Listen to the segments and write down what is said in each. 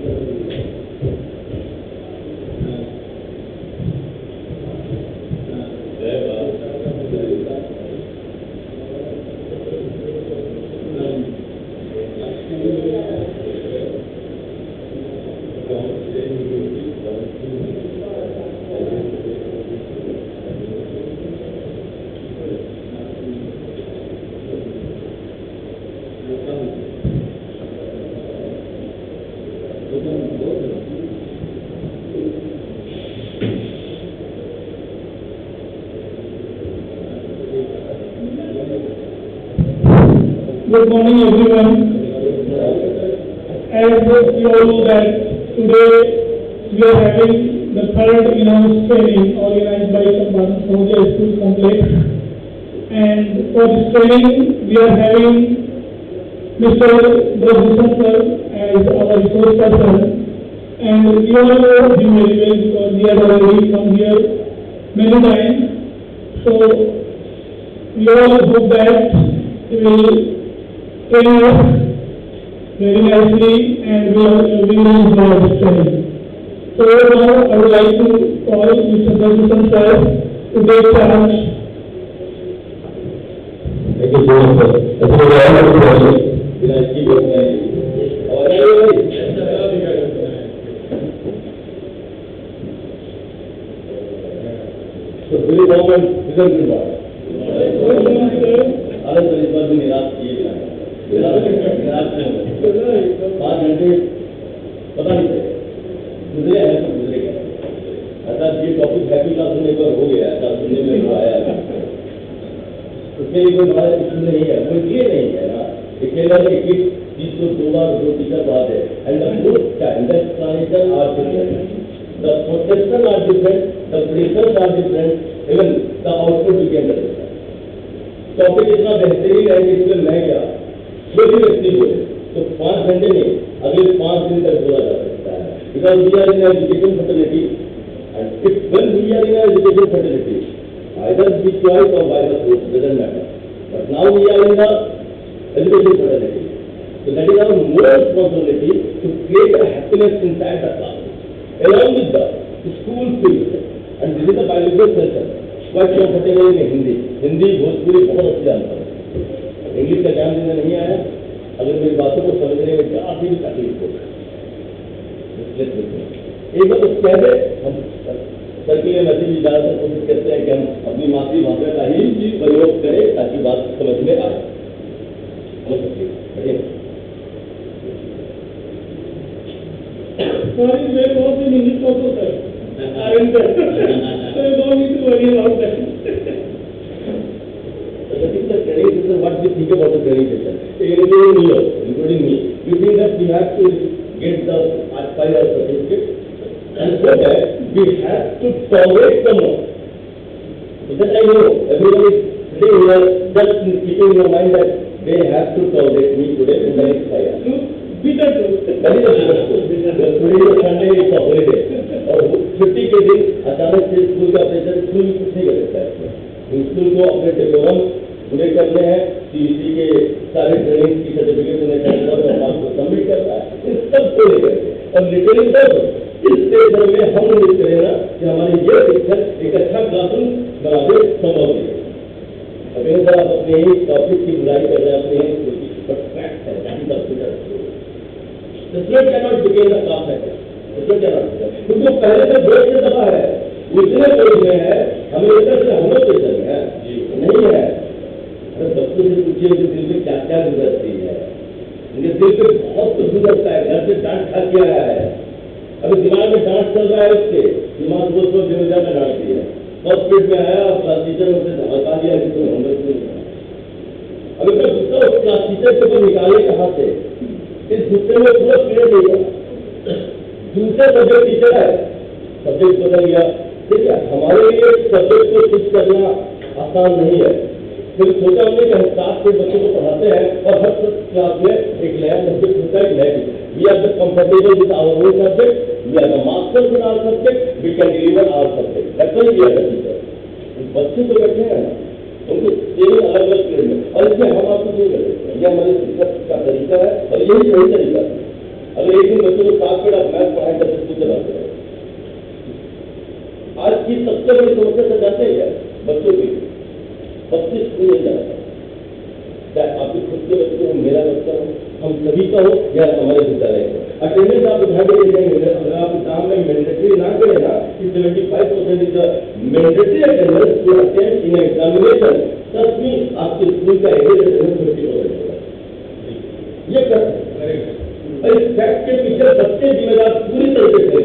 Good morning, everyone. As you all know that today we are having the third in-house training organized by Sampadan Sahodaya School Complex, and for this training we are having Mr. Bhushan sir as our resource person, and you all know him very well because he has already come here many times. So we all hope that he will train us very nicely and we will enjoy this training. So now I would like to call Mr. Bhushan sir to take charge. Thank you so much, sir. That's a very good question. Will I keep your name? So, very moment, result in what? आलस तो इस बार भी निराश किए बिना निराश नहीं होगा 5 घंटे पता नहीं चले गुजरे हैं तो गुजरे गए। अर्थात ये टॉपिक हैप्पी क्लासरूम एक बार हो गया ऐसा सुनने में जो आया उसमें कोई हमारा इश्यू नहीं है, कोई ये नहीं है ना कि केवल एक ही चीज को 2 बार 2 टीचर बात है। And the both kind of explanation are different, the protection are different, the pressures are different, even the output भी कैन डिफरेंट। टॉपिक इतना बेहतरीन है कि इसमें मैं क्या कोई भी व्यक्ति बोले तो 5 घंटे में अगले 5 दिन तक बोला जा सकता है। Because we are in education facility and if when we are in education facility either be choice or by the force doesn't matter, but now we are in the education fraternity, so that is our more responsibility to create a happiness inside the class along with the school field. And this is the bilingual session, quite comfortable in Hindi Bhojpuri बहुत अच्छी जानता हूँ। English का ज्ञान देना नहीं आया, अगर मेरी बातों को समझने में काफी भी तकलीफ हो एक बार तो कह दे हम सर के लिए मैसेज भी ज्यादातर कोशिश करते हैं कि हम अपनी मातृभाषा का ही प्रयोग करें ताकि बात समझ में आए। Sorry, we are also in English also, sir. Aren't there? So you don't need to worry about that. Training session, what we think about the training session, including me, you think that we have to get the aspire certificate, and for that we have to tolerate the more. Because I know everyone is sitting here just keeping in your mind that they have to tolerate me today in the next 5 years. Bitter truth. That is a bitter truth. Today is Sunday, it's a holiday. और 50 के दिन अचानक से school का pressure school में कुछ नहीं कर सकता है। स्कूल को अपने डेवलपमेंट पूरे करने हैं, सीईसी के सारे ट्रेनिंग की सर्टिफिकेट उन्हें चाहिए और आपको सबमिट करना है। इस सब को लेकर और लिटरली सब इस स्टेज में हम उम्मीद करेंगे कि हमारे ये शिक्षक एक अच्छा क्लासरूम बनाते संभव नहीं। अगर सर आप अपने ही टॉपिक की बुराई कर रहे हैं अपने ही फैक्ट है that is the student can not begin the class है स्टूडेंट कैन नॉट क्योंकि पहले से बोर्ड से दबा है उतने बोर्ड में है हमें इधर से हम लोग प्रेशर है नहीं है। अरे बच्चों से पूछिए उनके दिल में क्या क्या गुजरती है, उनके दिल पे बहुत कुछ गुजरता है, घर से डांट खा के आया है, अभी दिमाग में डांट चल रहा है, उसके दिमाग को उसको बेवजह में डांट दी है, फर्स्ट पीरियड में आया और क्लास टीचर उसे हटा दिया कि तुम होमवर्क नहीं करना। अभी तक गुस्सा उस क्लास टीचर को निकाले कहाँ से, इस गुस्से में पूरा पीरियड नहीं हुआ। दूसरा सब्जेक्ट टीचर है, सब्जेक्ट बदल गया, ठीक है, हमारे लिए सब्जेक्ट को स्विच करना आसान नहीं है। फिर सोचा हमने कि हम 7 से बच्चों को पढ़ाते हैं और हर क्लास में एक नया सब्जेक्ट होता है, एक नया we are the comfortable with our own subject, we are the masters in our subject, we can deliver our subject, that's why we are the teacher। बच्चे तो बैठे हैं ना, उनको केवल अलग अलग पीरियड में और इसमें हम आपको नहीं कर सकते, ये हमारे शिक्षक का तरीका है और यही सही तरीका है। अगर एक दिन बच्चों को 7 मिनट आप मैथ पढ़ाएं तब स्कूल चलाते हैं। आज की सबसे बड़ी समस्या से जाते हैं बच्चों की 25 स्कूल नहीं जाता, चाहे आपके खुद के बच्चे हो, मेरा बच्चा हो, हम सभी का हो या हमारे विद्यालय का। अटेंडेंस आप उठा के देखेंगे, अगर आप एग्जाम में मैंडेटरी ना करें ना कि 75% is the mandatory attendance to attend in examination, तब भी आपके स्कूल का एवरेज अटेंडेंस 50% होगा। ये कर इस फैक्ट के पीछे बच्चे जिम्मेदार पूरी तरह से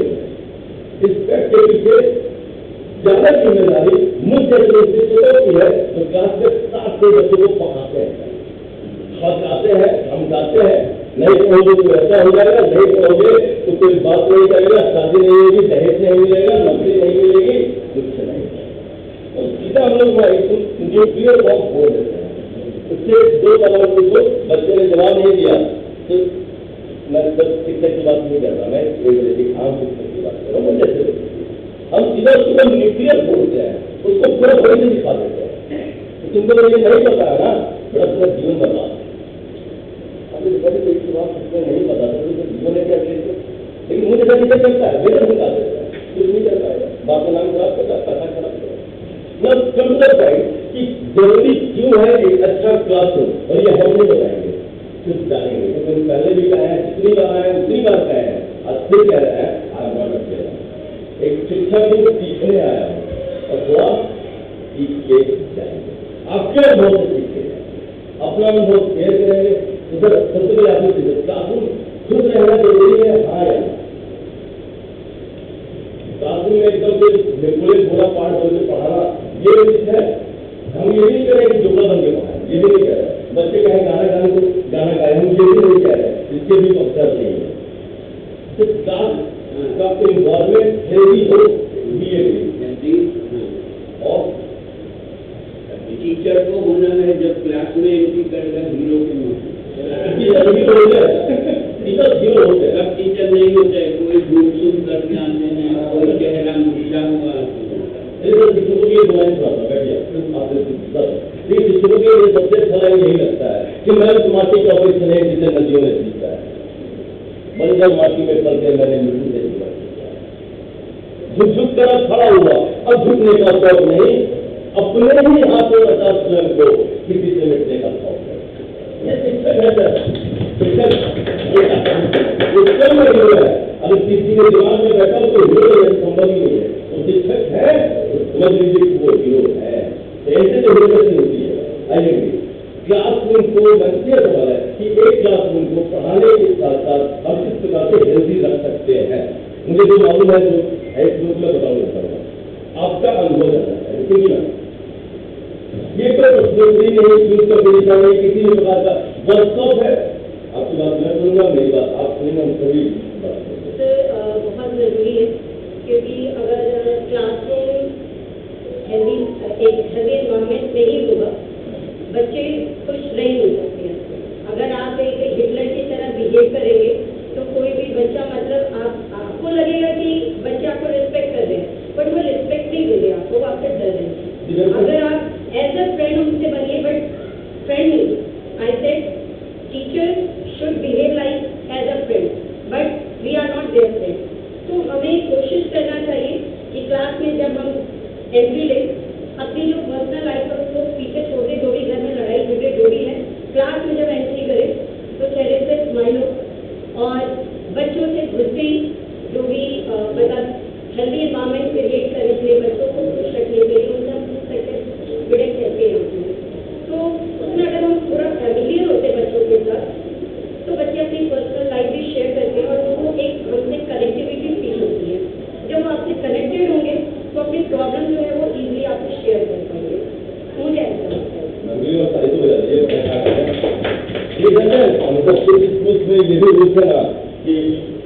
इस फैक्ट के पीछे ज्यादा जिम्मेदारी मुझ जैसे इंस्टीट्यूटों की है। तो क्लास में 7 से बच्चों को पढ़ाते हैं, समझाते हैं, नहीं पढ़ोगे तो ऐसा हो जाएगा, नहीं पढ़ोगे तो कोई बात नहीं करेगा, शादी नहीं होगी, दहेज नहीं मिलेगा, नौकरी नहीं मिलेगी, कुछ नहीं। तो सीधा हम लोग न्यूक्लियर बॉम्ब फोड़ देते हैं। उससे 2 सवाल पूछो, बच्चे ने जवाब नहीं दिया तो मैं सब शिक्षक की बात नहीं कर रहा, मैं एक आम शिक्षक की बात कर रहा हूँ। जैसे हम सीधा सुबह न्यूक्लियर फोड़ते हैं, उसको पूरा बड़ी से दिखा देते हैं। तो तुमको तो ये नहीं पता है ना, बड़ा पूरा जीवन बर्बाद। अभी बड़ी कोई बात उसको नहीं पता था तो जीवन है क्या लेते, लेकिन मुझे नहीं करता है, मेरे भूल आते हैं, कुछ नहीं कर पाएगा, बाप का नाम खराब करता है, पैसा खराब करता है। कम से कम कि जरूरी क्यों है एक अच्छा क्लासरूम, और ये हम नहीं बताएंगे, कुछ जानेंगे। तो पहले भी कहा है, जितनी बार आए उतनी बार कहे हैं, आज फिर कह रहे हैं आज बार कह रहे हैं। एक शिक्षक को सीखने आया है और थोड़ा सीख के जाएंगे, आपके अनुभव से सीख के अपना अनुभव शेयर करेंगे। उधर सबसे पहले आपको क्लासरूम खुद रहना जरूरी है। हाँ यार, क्लासरूम में एकदम से पूरे पूरा पाठ करके पढ़ाना ये चीज है। हम ये नहीं कह रहे कि जुमला बन के पढ़ाएं, ये भी नहीं कह रहे। बच्चे कहें गाना गाने को गाना गाए, हम ये भी नहीं कह रहे, इसके भी अवसर नहीं है। तो क्लास का इन्वॉल्वमेंट हेल्दी हो और टीचर को होना है जब क्लास में एंट्री करेगा हीरो के मौके। टीचर हीरो होते हैं, अब टीचर नहीं होता है, कोई घूम सुन करके आते हैं, कोई चेहरा मुरझा हुआ शिक्षकों के लिए बुलाएं थोड़ा सा बैठिए। शिक्षकों के लिए सबसे अच्छा यही लगता है कि मैंने माटी का ऑपरेशन है जिसे नदियों में सीखा है, बंजर माटी में पल के मैंने मिट्टी से सीखा। झुक कर खड़ा हुआ, अब झुकने का शौक नहीं, अपने ही हाथों बता स्वयं को किसी से मिटने का शौक है। ये शिक्षक है सर, शिक्षक में हीरो है। अगर किसी के दिमाग में बैठा तो हीरो संभव ही नहीं है, वो शिक्षक है तो समझ लीजिए कि वो हीरो है। ऐसे तो हीरो कैसी होती है। आइए क्लासरूम को क्लियर सवाल है कि एक क्लासरूम को पढ़ाने के साथ साथ हम किस प्रकार से हेल्दी रख सकते हैं। मुझे जो मालूम है जो है ग्रुप में बताऊंगा, आपका अनुभव करना है क्योंकि ना ये कोई नहीं का परीक्षा नहीं, किसी भी प्रकार का वर्कशॉप है। आपकी बात मैं सुनूंगा, मेरी बात आप सुनेंगे, हम सभी बहुत जरूरी है क्योंकि अगर क्लासरूम एक हेल्दी एनवायरमेंट नहीं होगा, बच्चे खुश नहीं हो सकते हैं। अगर आप एक हिटलर की तरह बिहेव करेंगे तो कोई भी बच्चा मतलब आपको लगेगा कि बच्चे आपको रिस्पेक्ट कर रहे हैं, बट वो रिस्पेक्ट नहीं देंगे आपको, आपसे डर रहे हैं। अगर आप एज अ फ्रेंड उनसे बनिए, बट फ्रेंड नहीं, I said teachers should behave like as a friend, but we are not their friend. तो हमें कोशिश करना चाहिए कि क्लास में जब हम एंट्री लें, अपनी जो पर्सनल लाइफ है उसको पीछे छोड़ दें, जो भी घर में लड़ाई झगड़े जो भी है, क्लास में जब एंट्री करें तो चेहरे से स्माइल हो और बच्चों से घुसते ही जो भी मतलब हेल्दी एनवायरमेंट क्रिएट करने के लिए, बच्चों को खुश रखने के लिए उनसे हम पूछ सकते हैं बेटे कैसे हैं। तो उसमें अगर हम थोड़ा फैमिलियर होते बच्चों के साथ तो बच्चे अपनी पर्सनल लाइफ भी शेयर करते हैं और उनको एक हमसे कनेक्टिविटी फील होती है। जब वो आपसे कनेक्टेड होंगे तो अपनी प्रॉब्लम जो है वो इजीली आपसे शेयर कर पाएंगे। मुझे ऐसा लगता है। ये भी रूल्स है ना कि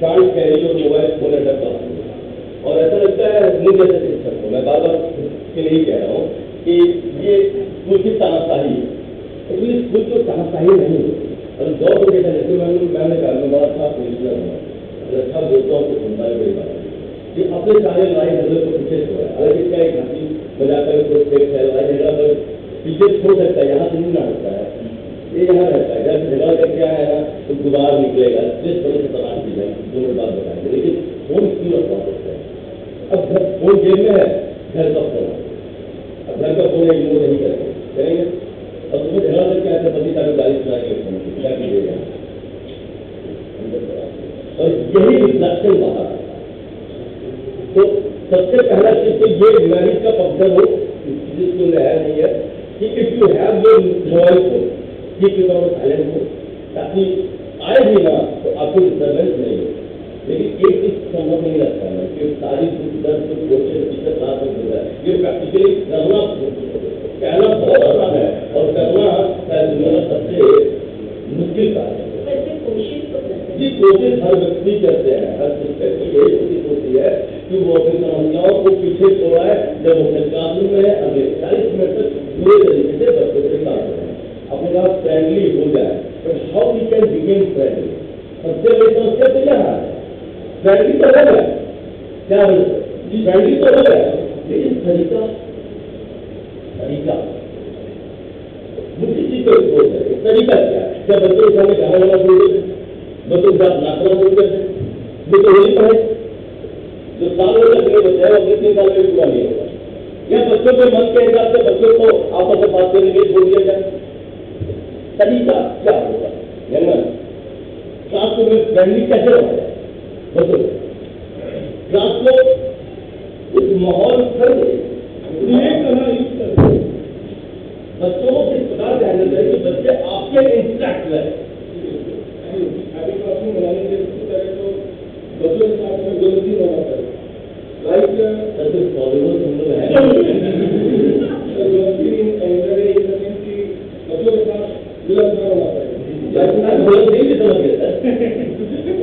can't carry your mobile phone at the class. और ऐसा लगता है मुझे जैसे शिक्षक को मैं बार बार के लिए कह रहा हूँ कि ये स्कूल की तानाशाही है, एक्चुअली स्कूल तो तानाशाही नहीं है। और जॉब को देखा जैसे मैंने कहा मैं बड़ा अच्छा पोजिशन हूँ, अच्छा बोलता हूँ तो सुनता है बड़ी बात ये अपने सारे लड़ाई झगड़े को पीछे छोड़ा है। अगर इसका एक हंसी मजाक कर पीछे छोड़ सकता है, यहाँ से नहीं ना सकता है। ये यहाँ रहता है, जब झगड़ा करके आया ना तो गुबार निकलेगा, जिस तरह से तलाश की जाए 2 मिनट बाद बताएंगे, लेकिन फोन क्यों रखा सकते हैं? अब घर फोन जेब में है, घर का फोन, अब घर का फोन इग्नोर नहीं करेंगे। अब तुम्हें झगड़ा करके आए थे, पति का भी गाली सुनाएंगे फोन की, क्या कीजिएगा? और यही रिफ्लेक्शन बाहर आता है। तो सबसे पहला चीज तो ये मैरिज का फंक्शन हो, जिसको है नहीं है कि if you have your mobile phone, keep it on silent हो, ताकि आए भी ना तो आपको डिस्टर्बेंस नहीं हो। लेकिन एक चीज संभव नहीं लगता है कि सारी दुख दर्द को कोशिश टीचर साथ में होता है, ये प्रैक्टिकली करना कहना बहुत आसान है और करना शायद दुनिया का सबसे मुश्किल कार्य है। जी कोशिश हर व्यक्ति करते हैं, हर शिक्षक की यही कोशिश होती है कि वो अपनी समस्याओं को पीछे छोड़ाए, जब वो अपने क्लासरूम में अगले 40 मिनट तक पूरे तरीके से बच्चों से काम करें, अपने साथ फ्रेंडली हो जाए। But how we can begin friendly? सबसे बड़ी समस्या तो यहाँ है, फ्रेंडली तो हो गया, क्या हो फ्रेंडली तो हो गया, लेकिन तरीका मुझे चीज को सोच है, तरीका क्या है? क्या बच्चों के सामने गाना गाना शुरू कर, बच्चों के साथ नाचना शुरू कर, जो तो होली पढ़े, जो साल में लगने बच्चे हैं अगले 3 साल में पूरा नहीं होगा, या बच्चों के मन के हिसाब से बच्चों को आपस में बात करने के लिए छोड़ दिया जाए, तरीका क्या होगा? क्लास को में फ्रेंडली कैसे होगा? बच्चों क्लास को उस माहौल कर दे, बच्चों को किस प्रकार ध्यान देना है कि बच्चे आपके इंटरेक्ट रहे। अभी क्लासरूम बनाने के तो बच्चों के साथ में गलती होना चाहिए, लाइक फॉलोअर्स हम लोग हैं बच्चों के साथ मिलन होना चाहिए, नहीं भी समझ गया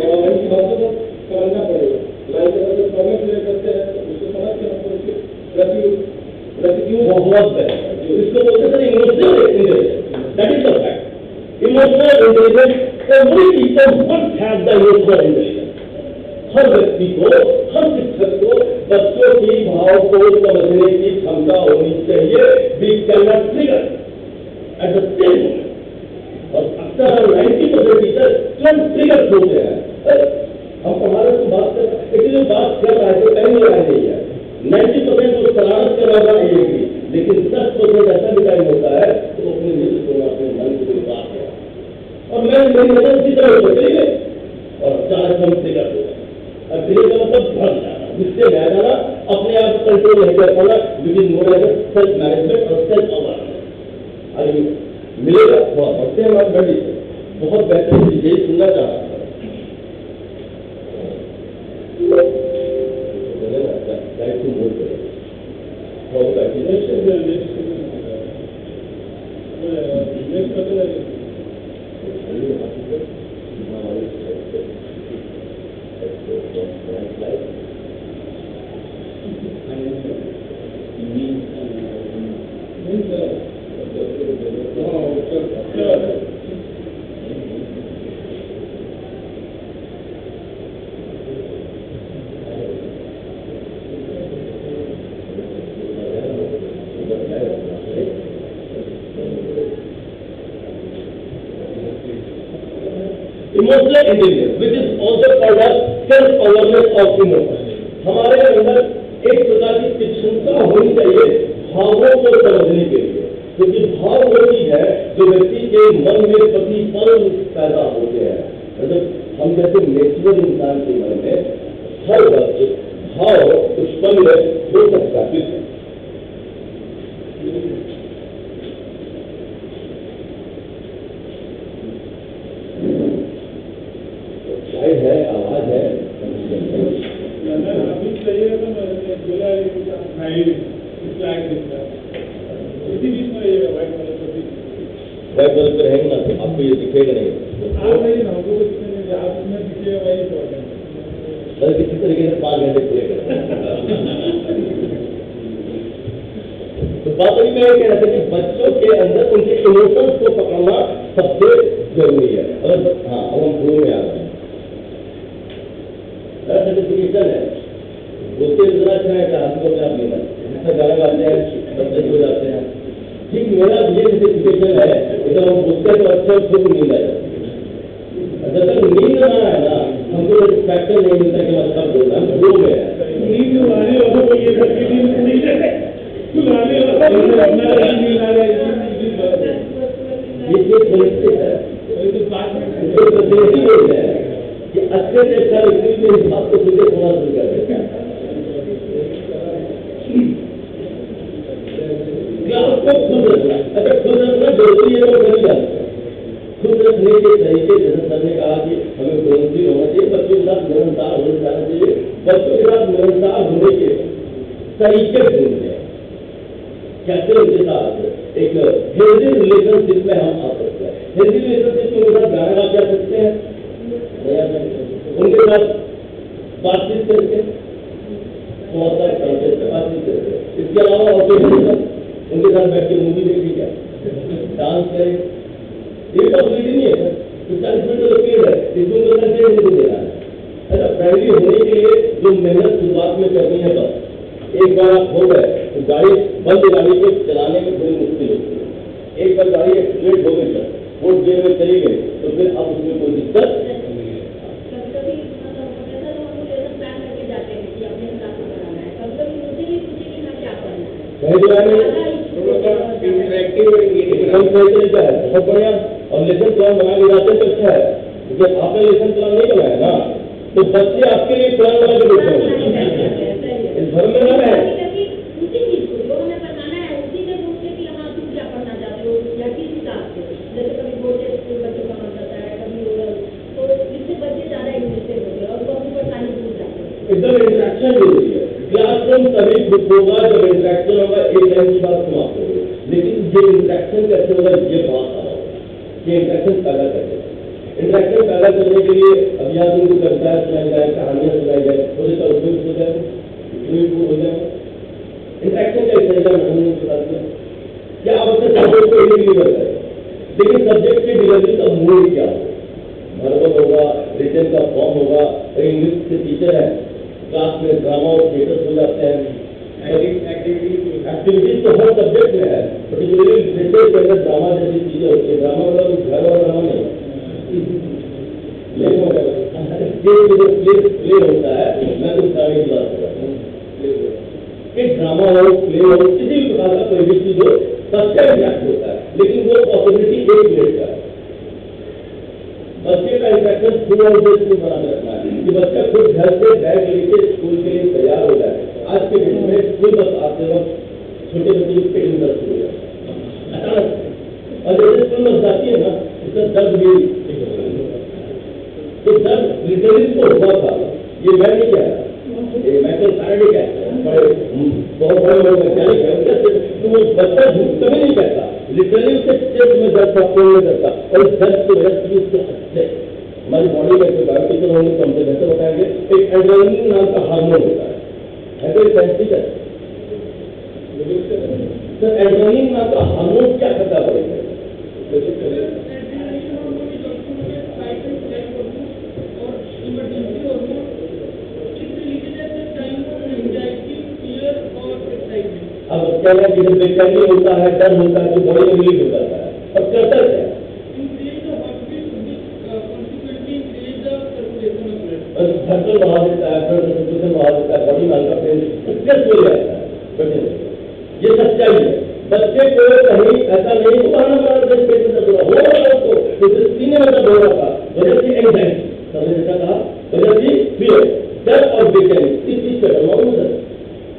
और उनकी बातों को समझना पड़ेगा। लाइक अगर जो प्रॉब्लम क्लियर करते हैं तो उसको समझ के हमको उसके बहुत है, इसको बोलते हैं emotional intelligence, that is the fact. Emotional intelligence, every teacher must have the emotional intelligence. हर व्यक्ति को, हर शिक्षक को बच्चों की भाव को समझने की क्षमता होनी चाहिए। We can not trigger at the same moment, और अक्सर 90% टीचर तुरंत ट्रिगर होते हैं। हम हमारे को बात कर, लेकिन बात कर रहा है तो कहीं लड़ाई नहीं है, 90% तो शरारत कर रहा है एक ही, लेकिन 10% ऐसा भी टाइम होता है तो अपने मित्र को अपने मन को कोई बात है और मैं मेरी नजर उसी तरह हो चली गई और अचानक हम ट्रिगर हो गए। अब ट्रिगर का मतलब भर जाना, गुस्से में आ जाना, अपने आप को कंट्रोल नहीं कर पाना, which is more like self management और सेल्फ अवेयरनेस। आगे मिलेगा बहुत बढ़ते हैं हमारे बड़ी से बहुत बेहतरीन चीज यही सुनना चाह रहा था। Emotional intelligence which is also called as self awareness of emotion. हमारे अंदर एक प्रकार की क्षमता होनी चाहिए भावों को समझने के लिए, क्योंकि भाव वो चीज है जो व्यक्ति के मन में प्रतिपल पैदा होते हैं। मतलब हम जैसे नेचुरल इंसान के मन में हर वक्त भाव उत्पन्न हो सकता है। है आवाज है अभी चाहिए तो मैंने बोला इसी बीच में रहेगा व्हाइट कलर पे रहेंगे ना तो आपको ये दिखेगा नहीं, आप नहीं ना हमको आप इसमें दिखेगा वही प्रॉब्लम। बस किसी तरीके से 5 घंटे पूरे करें। तो बात अभी मैं ये कह रहा था कि बच्चों के अंदर उनके इमोशंस को पकड़ना सबसे जरूरी है। अगर हाँ अब हम फ्लो में आ गए, सर्टिफिकेशन है उसके इतना अच्छा है कि आपको में आप लेना गाना गाते हैं बच्चे हो जाते हैं। ठीक मेरा ये सर्टिफिकेशन है जब हम बोलते हैं तो अच्छा खुद नींद आ जाती है। जब तक नींद ना आए ना हमको सेटिस्फैक्शन नहीं मिलता कि हम अच्छा बोल रहे हैं, हम डूब गए हैं। नींद लाने वालों को ये करके नींद नहीं है, लाने वालों को अपना नींद ला रहे हैं। ये समझते हैं तो यही बोलते हैं कि अच्छे से अच्छा व्यक्ति के हिसाब को तुझे होना शुरू कर देता है। आपको खुद रखना, अगर खुद रखना जरूरी है तो कभी जाते हैं। खुद रखने के तरीके जैसे सर ने कहा कि हमें दोस्ती होना चाहिए, बच्चों के साथ मिलनसार होने जाना चाहिए। बच्चों के साथ मिलनसार होने के तरीके ढूंढते हैं, कैसे उनके साथ एक हेल्दी रिलेशनशिप में हम आ सकते हैं। हेल्दी रिलेशनशिप में उनके साथ गाना गा जा सकते हैं, उनके साथ बातचीत करके बहुत सारे बातचीत करके, इसके अलावा और कोई उनके साथ बैठ के मूवी देखी क्या, डांस करें, ये पॉसिबिलिटी नहीं है। तो 40 मिनट का पीरियड है, इसमें उनके साथ डेढ़ घंटे देना है। अच्छा, फ्रेंडली होने के लिए जो मेहनत शुरुआत में करनी है, बस एक बार आप हो गए तो गाड़ी बंद गाड़ी को चलाने में थोड़ी मुश्किल होती है। एक बार गाड़ी एक्सीलेट हो गई सर, फोर्थ गियर में चली गई तो फिर अब उसमें कोई दिक्कत बहुत बढ़िया। और लेसन प्लान बना के जाते तो अच्छा है, क्योंकि आपने लेसन प्लान नहीं बनाया ना तो बच्चे आपके लिए प्लान बना के देते हैं। इस भर में ना है एकदम इंटरेक्शन जरूरी है। क्लासरूम तभी खुश होगा जब इंटरेक्शन होगा। एक लाइन की बात समाप्त होगी, लेकिन ये इंटरेक्शन कैसे होगा ये बात आ होगा, ये इंटरेक्शन पैदा करते हैं। इंटरेक्शन पैदा करने के लिए अब यहाँ से उनको कविताएं सुनाई जाए, कहानियां सुनाई जाए, तो इसका उपयोग हो जाए, हो जाए। इंटरेक्शन का एक तरीका मैंने बता दिया। क्या आप अपने सब्जेक्ट को ही डिलीवर करें, लेकिन सब्जेक्ट की डिलीवरी का मूड क्या हो, वर्बल होगा, रिटन का फॉर्म होगा। इंग्लिश के टीचर है, क्लास में ड्रामा और थिएटर हो जाते हैं, एक्टिविटीज तो हर सब्जेक्ट में है, पर्टिकुलरली लिटरेचर के अंदर ड्रामा जैसी चीजें होती है। ड्रामा मतलब घर वाला ड्रामा नहीं, प्ले होता है। मैं कुछ कहानी की बात कर रहा हूँ, ड्रामा हो, प्ले हो, किसी भी प्रकार का कोई भी चीज हो, सबका इंटरेक्ट होता है, लेकिन वो पॉसिबिलिटी 1 मिनट का है। बच्चे का interaction through out the school बना रखना है कि बच्चा खुद घर से बैग लेके स्कूल के लिए तैयार हो जाए। आज के दिन में स्कूल बस आते वक्त छोटे बच्चे की पेट में दर्द हो जाए, और जैसे स्कूल बस जाती है ना उसका दर्द भी, तो दर्द लिटरली तो हुआ था। ये मैं नहीं कह रहा, माइकल फैराडे कहते हैं, बहुत बड़े वैज्ञानिक है। तो वो बच्चा झूठ कभी नहीं कहता, लिटरली उसके चेस्ट में दर्द था, पेट में दर्द था, और इस दर्द को रेस्ट भी उसके हद से हमारी बॉडी में जो बायोटिकल होंगे तो हमसे बेहतर बताएंगे। एक एड्रेनलिन नाम का हार्मोन होता है तो सेंसिटिव है। तो एड्रेनलिन नाम का हार्मोन क्या करता पड़ेगा, अब कहना कि जब बेचैनी होता है, डर होता है, तो बॉडी में रिलीज हो जाता है। और करता क्या धड़कन बढ़ा देता है, सर्कुलेशन बढ़ा देता है, बॉडी में हल्का पेन स्ट्रेस हो जाता है। ये सच्चाई है। बच्चे को कहीं ऐसा नहीं होगा तो सीने में दर्द हो रहा था, वजह थी एंजाइटी, सबने जैसा कहा, वजह थी फियर, डर और बेचैनी। इस चीज का डर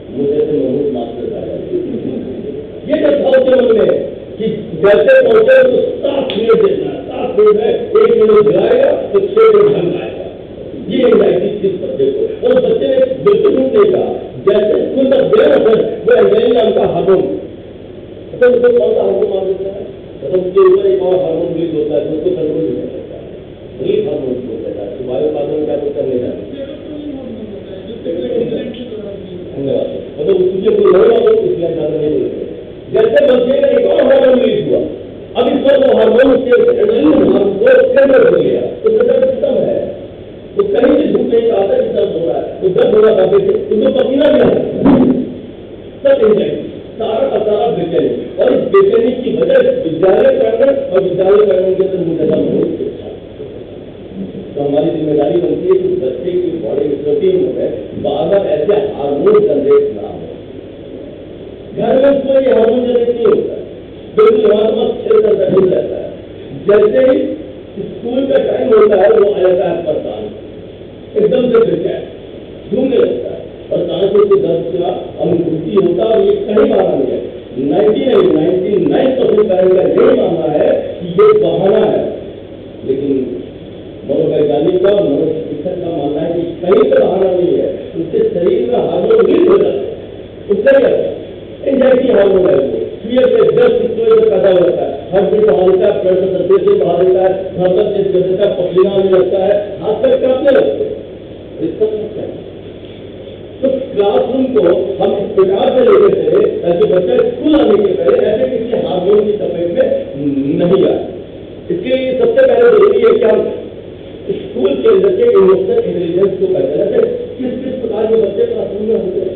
मुझे से महमूद मास्टर का ये जब भाव के मन में कि जैसे पहुंचे तो 7 मिनट देना, 7 मिनट में 1 मिनट गिराएगा तो 6 मिनट ढंग आएगा। ये एंजाइटी किस बच्चे को, और बच्चे ने बिल्कुल नहीं कहा जैसे स्कूल तक गया सर वो एंजाइटी नाम का हार्मोन, तो उसको कौन सा हार्मोन मान देता है, तो उसके ऊपर एक और हार्मोन रिलीज होता है, उसको कंट्रोल नहीं कर सकता, रिलीज हार्मोन होता है। तो वायु हार्मोन क्या तो करने जाते मतलब उसके कोई हो रहा हो इसलिए ज्यादा नहीं बोलते। जैसे बच्चे का एक और हार्मोन रिलीज हुआ, अब इस पर वो हार्मोन उसके कंट्रोल हो गया, तो सिस्टम है, तो कहीं भी झूठ नहीं कहा था कि दर्द हो रहा है, तो दर्द हो रहा था उसको पसीना भी आता सब एंजाइटी, सारा का सारा बेचैनी, और इस बेचैनी की वजह विद्यालय प्रांगण और विद्यालय प्रांगण के अंदर मुझे बहुत तो हमारी जिम्मेदारी बनती है कि बच्चे की बॉडी प्रोटीन में बार ऐसे हार्मोन जनरेट ना हो। घर में कोई हार्मोन जनरेट नहीं होता है, बिल्कुल हमारे पास खेल कर बैठे रहता है। जैसे ही स्कूल का टाइम होता है वो आ जाता है परेशान, एकदम से फिर जाए घूमने लगता है और सांसों के दर्द का अनुभूति होता है। और ये कहीं माना नहीं है, 99% पेरेंट का यही मानना है कि ये बहाना है, लेकिन मनोवैज्ञानिक का मनोचिकित्सक का मानना है कि कहीं तो बहाना नहीं है, उसके शरीर में हार्मोन रिलीज हो जाता है, उससे क्या एंजाइटी हार्मोन है, वो फियर से डर सिचुएशन पैदा हो जाता है, हर दिन बढ़ा देता है, ब्लड प्रेशर से बढ़ा देता है, धड़कन तेज कर देता है, पसीना आने लगता है, हाथ पैर कांपने लगते हैं। तो क्लासरूम को हम इस प्रकार से लेते थे ताकि बच्चा स्कूल आने के पहले ऐसे किसी हार्मोन की चपेट में नहीं आए। इसके लिए सबसे पहले जरूरी है कि हम स्कूल के अंदर के इमोशनल इंटेलिजेंस को पहचाने किस किस प्रकार के बच्चे क्लासरूम में होते हैं।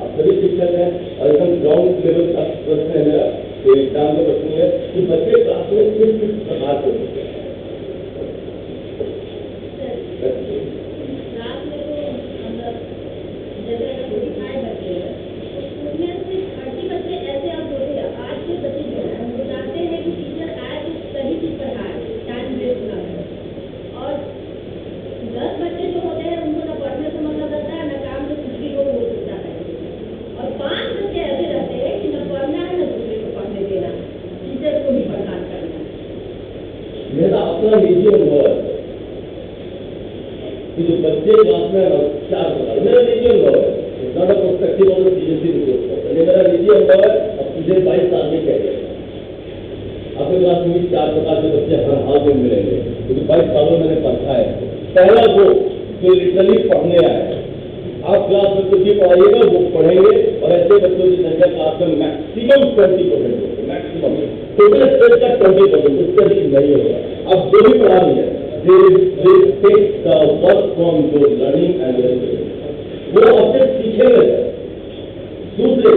आप सभी शिक्षक हैं और एकदम ग्राउंड लेवल का प्रश्न है मेरा, एग्जाम का प्रश्न है कि बच्चे क्लास में किस किस प्रकार के होते हैं। मेरा अपना निजी अनुभव है कि जो बच्चे क्लास में 4 बता मेरा निजी अनुभव है, इतना तो पर्सपेक्टिव और सीरियसली रिपोर्ट करता है। मेरा निजी अनुभव है, अब तुझे 22 साल में कह दिया आपके क्लास में 4 प्रकार के बच्चे हर हाल में मिलेंगे, क्योंकि 22 सालों में मैंने पढ़ा है। पहला वो जो लिटरली पढ़ने आए, आप क्लास में कुछ भी पढ़ाइएगा वो पढ़ेंगे और ऐसे बच्चों की संख्या क्लास में मैक्सिमम 20% होगी, मैक्सिमम टोटल स्ट्रेस का 20%, उससे अधिक नहीं होगा। अब जो भी पढ़ा रही है वर्क फ्रॉम जो लर्निंग एंड वो आपसे सीखेंगे। दूसरे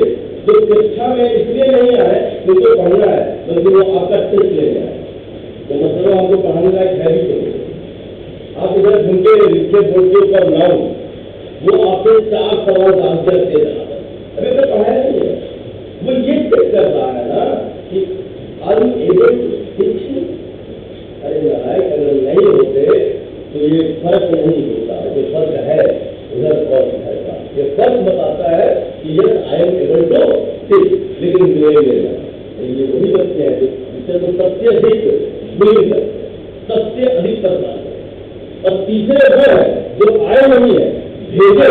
जो शिक्षा में इसलिए नहीं आए क्योंकि पढ़ना है, बल्कि वो आपका टेस्ट लेने आए। तो मतलब आपको पढ़ाने का एक है भी तो आप इधर घूमते लिखे बोर्ड के ऊपर लाओ, वो आपसे 4 सवाल आंसर दे रहा है, अभी तो पढ़ाया नहीं है। वो ये चेक कर रहा है ना कि are you able to teach. अरे नारायण, अगर नहीं होते तो ये फर्क नहीं होता, जो फर्क है उधर और है का ये फर्क बताता है कि yes I am able to teach, लेकिन ये वही बच्चे हैं जिससे तो सबसे अधिक बिलीव करते हैं, सबसे अधिक परेशान है। और तीसरे वो है जो आए नहीं है, भेजे है।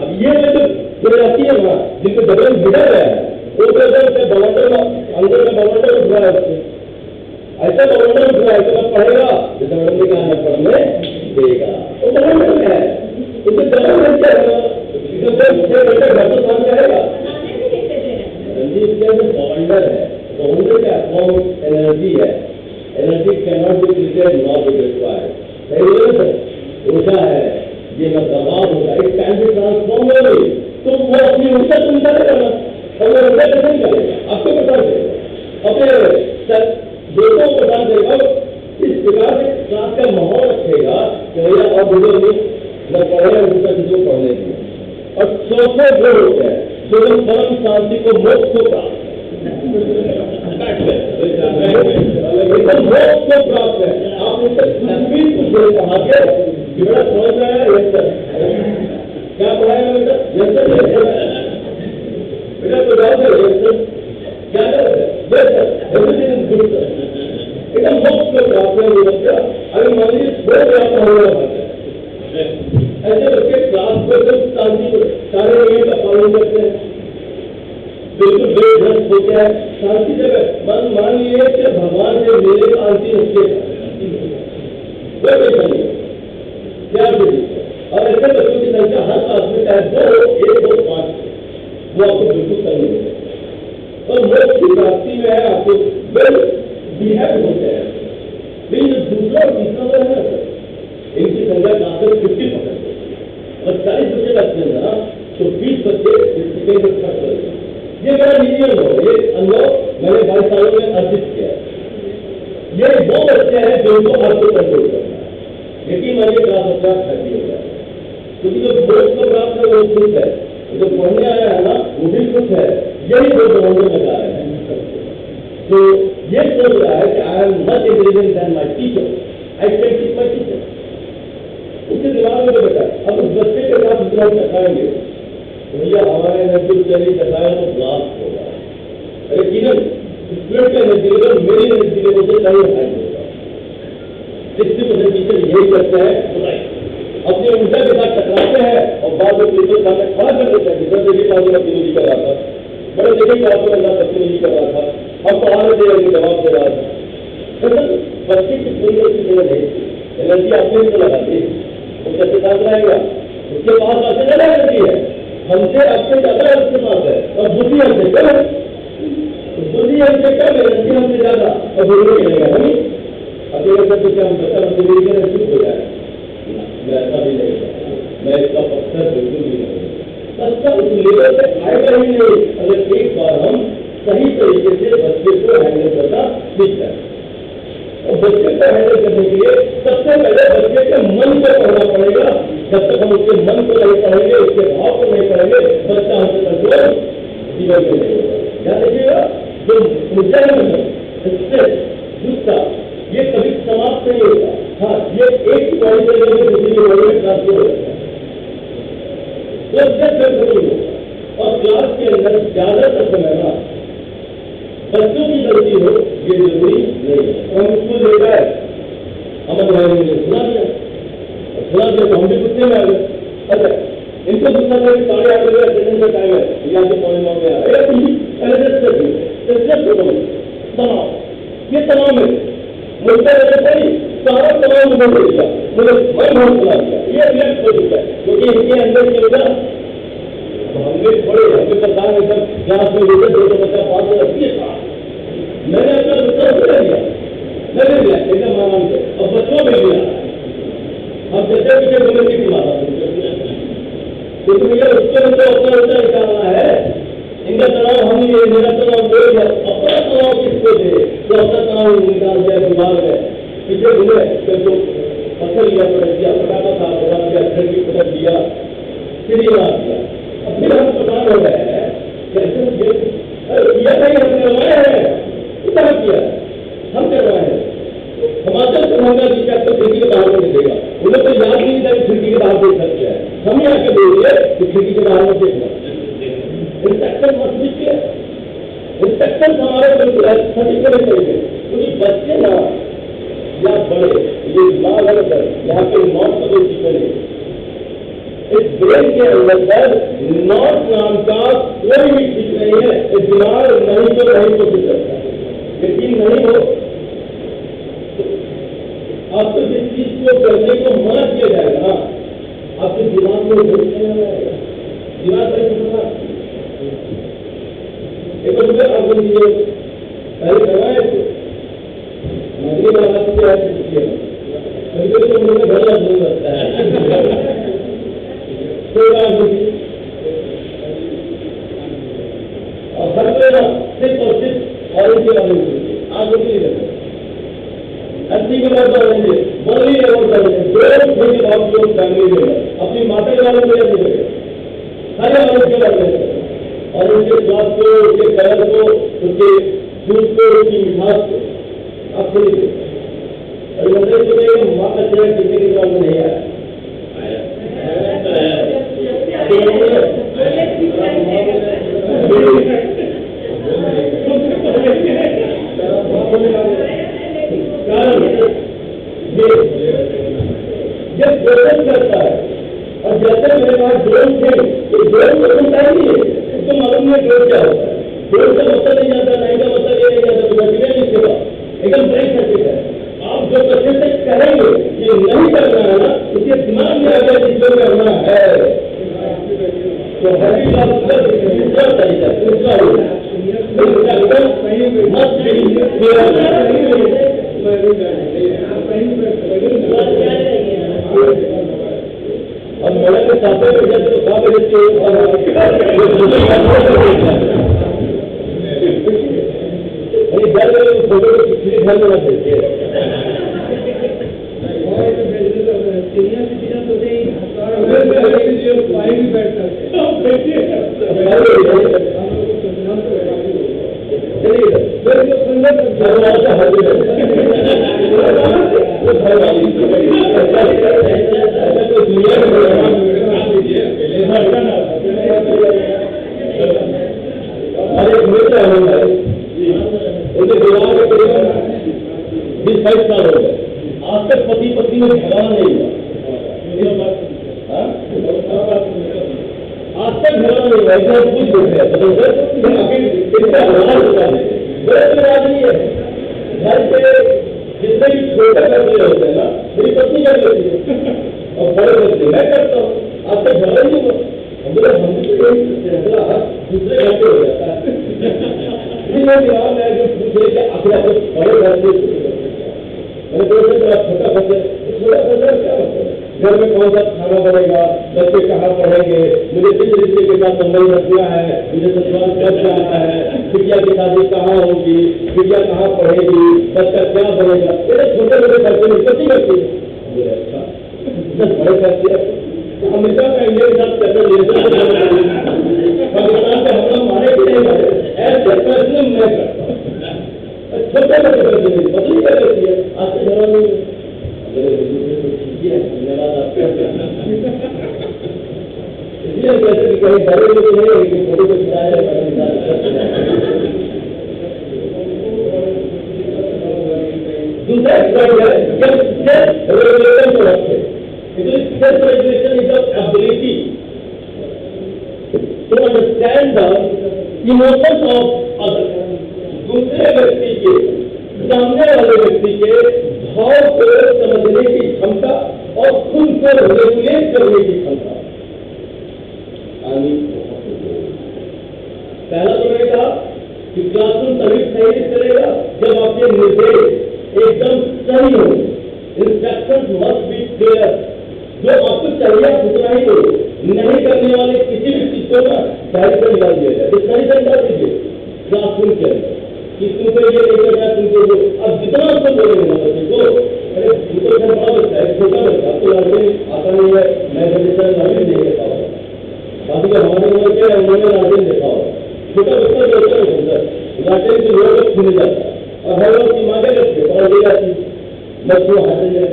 अब ये जो जाती है वहां जिनको बदल भेजा गया है, वो बदल बवंडर अंदर में बवंडर उठ रहा है, उससे ऐसा बवंडर उठ रहा है तो पढ़ेगा, जैसे मैडम ने कहा पढ़ने देगा, वो बवंडर है, उसे जवाब नहीं चाहिए, घर तो काम करेगा। रंजीत बवंडर है, बवंडर का फॉर्म एनर्जी है, energy cannot be created not be destroyed. ऊर्जा है, ये न दबाव होगा, इट कैन बी ट्रांसफॉर्मेबल। तो वो अपनी ऊर्जा को निकालेगा ना, और वो ऊर्जा कैसे निकालेगा, आपको बता देगा, अपने दोस्तों को बता देगा। इस प्रकार से क्लास का माहौल रखेगा कि भैया और बुजुर्ग न पढ़े दूसरा चीजों पढ़ने की। और चौथे वो होते हैं जो परम शांति को मोक्ष को प्राप्त है। आप उनसे कुछ कहा के बेटा समझ में आया, क्या पढ़ाएगा बेटा, बेटा तो जाओगे क्या एकदम मोक्ष को प्राप्त है वो बच्चा। अगर मान लीजिए छोड़ गया होगा ऐसे बच्चे क्लास को एकदम शांति को सारे नियम का पालन करते हैं, बिल्कुल बेधड़क होते हैं, शांति से मान लीजिए कि भगवान से मिले शांति उसके क्या और ऐसे बच्चों की संख्या हर क्लास में चाहे 2 1 2 5 वो आपको बिल्कुल करनी है। और मोक्ष की प्राप्ति में है आपको वेल बिहेव होते हैं। लेकिन जो दूसरा और तीसरा तो है ना सर, इनकी संख्या क्लास में 50% और 40 बच्चे लगते हैं ना, तो 20 बच्चे सेकेंड और थर्ड करेंगे। ये मेरा उनको आपको कंट्रोल करना है। लेकिन मैंने क्लास अपना खत्म हो गया, क्योंकि जो बोर्ड को प्राप्त है वो खुश है, जो पढ़ने आया है ना वो भी खुश है, यही दो बराबर लगा रहे हैं। तो ये सोच रहा है कि I am much intelligent then my teacher, I can teach my teacher. उसके दिमाग में तो बेटा अब उस बच्चे के साथ इतना टकराएंगे तो भैया हमारे एनर्जी चली टकराया तो ब्लास्ट होगा। अरे किरण स्टूडेंट का एनर्जी लेवल मेरी एनर्जी लेवल से कहीं हाई होगा। 60% टीचर यही करते हैं, अपने ऊर्जा के साथ टकराते हैं और बाद में प्रिंसिपल सामने खड़ा कर देते हैं। सर देखिए क्लास में अब्दुल कर रहा था, बड़े देखिए क्लास में अल्लाह अब्दुल कर रहा था, हम तो आने दे जवाब दे रहा था। बच्चे की पूरी एनर्जी आपने भी तो लगाती है, वो कैसे साथ रहेगा? उसके पास आपसे ज्यादा एनर्जी है, हमसे आपसे ज्यादा उसके पास है, और बुद्धि हमसे कम है। बुद्धि हमसे कम, एनर्जी हमसे ज्यादा, और बुद्धि चलेगा नहीं। अकेले करके क्या हम बता बुद्धि का चुप हो जाए? मैं ऐसा भी नहीं करता, मैं इसका पत्थर बिल्कुल भी नहीं। बच्चा उस लेवल से आएगा ही नहीं अगर एक बार हम सही तरीके से बच्चे को हैंडल करना सीख जाए। और बच्चे को हैंडल करने के लिए सबसे पहले बच्चे के मन को पढ़ना पड़ेगा। जब तक हम उसके मन को नहीं पढ़ेंगे, उसके भाव को नहीं पढ़ेंगे, बच्चा हमसे कंट्रोल जीवन में नहीं होगा। ध्यान रखिएगा, जो ऊर्जा है स्ट्रेस, गुस्सा, ये कभी समाप्त नहीं होता। हाँ, ये एक बॉडी से लेकर दूसरी बॉडी में ट्रांसफर हो जाता है, वो स्ट्रेस कंट्रोल होगा। और क्लास के अंदर ज्यादातर समय ना बच्चों की गलती हो ये जरूरी नहीं है। हम स्कूल देखा है, अमन भाई ने सुना दिया तो हम भी गुस्से में आ गए। अच्छा, इनको गुस्सा करके 8:30 बजे अटेंडेंस का टाइम है, यहाँ से 9:15 में आ रहे तनाव, ये तनाव में मुझसे कोई सारा तनाव मुझे दे दिया, मुझे मैं बहुत सुना दिया, ये रिलैक्स हो चुका है क्योंकि इनके अंदर की वजह हमने थोड़े हमें सरकार में सब क्लास में देते 250 500 रखिए था। मैंने अपना गुस्सा उतर दिया, मैंने लिया एकदम आराम से, और बच्चों में लिया। अब जैसे पीछे कमेटी की बात क्योंकि भैया उसके अंदर अपना उत्तर निकालना है। इनका तनाव हम ही है, मेरा तनाव बोल दिया, अपना तनाव किसको दे तो अपना तनाव निकाल दिया दिमाग में। पीछे घूमे जब तो पत्थर लिया, पटक दिया, पटाखा था बना दिया, खिड़की पटक दिया, फिर ये बात दिया। अब फिर हम परेशान हो गए हैं, कैसे किया नहीं हम करवाए हैं, कितना किया हम करवाए हैं। हिमाचल से होगा कि क्या तो खिड़की के बाहर में देखेगा, उन्हें तो याद नहीं था कि खिड़की के बाहर देख सकते हैं, हम ही आके बोलिए कि खिड़की के बाहर में देखना। इंस्ट्रक्शन मत दीजिए, इंस्ट्रक्शन हमारे बिल्कुल सटीक नहीं करेंगे क्योंकि बच्चे ना या बड़े ये दिमाग है यहाँ पे नॉट को सीखेंगे। इस ब्रेन के अंदर नॉट नाम का कोई भी चीज नहीं है, इस दिमाग नहीं तो नहीं कोशिश करता है, लेकिन नहीं हो आपको जिस चीज को करने को मना किया जाएगा ना आपके दिमाग में दिमाग एक आप पहले करवाए नगरी वाला तो क्या मुझे भला नहीं लगता है और हर कोई ना सिर्फ और सिर्फ ऑरेंज वाले आप नहीं लगते अच्छी के बाद ऑरेंज बड़ी लेवल करेंगे जो फैमिली में अपनी माता के बारे में नहीं करेंगे सारे ऑरेंज के बारे में और उनके स्वाद को, उसके कलर को, उसके दूध को, उसकी मिठास को आपको नहीं देते। और मतलब तो माँ का चेहरा किसी के बारे में नहीं आया जब प्रोसेस करता है और जैसे मेरे पास ड्रोन थे तो ड्रोन को सुनता ही नहीं है, उसको मालूम नहीं ड्रोन क्या होता है, ड्रोन का मतलब नहीं जानता, नहीं का मतलब ये नहीं जानता, तो मटीरियल नहीं सेवा एकदम ब्रेक सर्किट है। आप जो अच्छे से करेंगे ये नहीं करना है ना, उसके दिमाग में आ गया जिसको करना है तो हरी बात दूसरा तरीका दूसरा होगा और मेरा के साथ तो खा देते घर में फोटो घर में रख देते भी बैठ सकते हैं। उनके विवाह के करीबन 20-22 साल हो गए, आज तक पति पत्नी में झगड़ा नहीं हुआ। आज तक झगड़ा नहीं हुआ, इतना कुछ दुख है बड़े आदमी है। घर पे जितने भी छोटे बच्चे होते हैं ना, मेरी पत्नी कर लेती है और बड़े बच्चे मैं करता हूँ। आज तक झगड़ा नहीं हुआ। हम दूसरे घर पे हो जाता है। मैं जो पूछे कि आखिर आप बड़े घर से मैंने बोला छोटा बच्चा, छोटा बच्चा क्या मतलब है? घर में कौन सा खाना बनेगा, बच्चे कहाँ पढ़ेंगे, मुझे किस रिश्ते के साथ संबंध रखना है, मुझे ससुराल कब जाना है, बिटिया की शादी कहाँ होगी, बिटिया कहाँ पढ़ेगी, बच्चा क्या बनेगा, ये छोटे छोटे खर्चे में कति करती है। अच्छा बड़े खर्चे हमेशा का इंडिया के साथ पैसा पाकिस्तान से हमला मारे कि नहीं मारे, ऐसे फैसले मैं करता हूँ। छोटे बड़े फैसले नहीं बदली क्या करती है आज के दौरान में। धन्यवाद आपका। इसलिए कैसे कि कहीं बड़े लोग नहीं है कि फोटो को खिलाया जाए। दूसरा रेगुलेशन को रखे। Self regulation is the ability to understand the emotions of others. दूसरे व्यक्ति के, सामने वाले व्यक्ति के भाव को समझने की क्षमता और खुद को रेगुलेट करने की क्षमता आनी पहला तो मैंने कहा कि क्लासरूम तभी सही चलेगा जब आपके निर्देश एकदम सही हो। Instructions must be clear. जो आपको चाहिए आप उतना ही करो, नहीं करने वाले किसी भी चीज को ना डायरेक्ट पर निकाल दिया जाए। सही समझा दीजिए क्लासरूम के अंदर कि तुमको ये नहीं करना, तुमको वो। अब जितना उसको बोलेंगे ना बच्चे को, अरे तुमको घर बड़ा बच्चा है, छोटा बच्चा, आपको लाडली आता नहीं है, मैं लाडली नहीं देखा हुआ। बाकी जो हमारे उम्र के हैं उन्होंने लाडली देखा हुआ। छोटा बच्चा जो होता है सुंदर लाडली की लोग छूने जाता है और हर लोग की मांगे रखते पकड़ दी जाती, बच्चों हाथ से जाए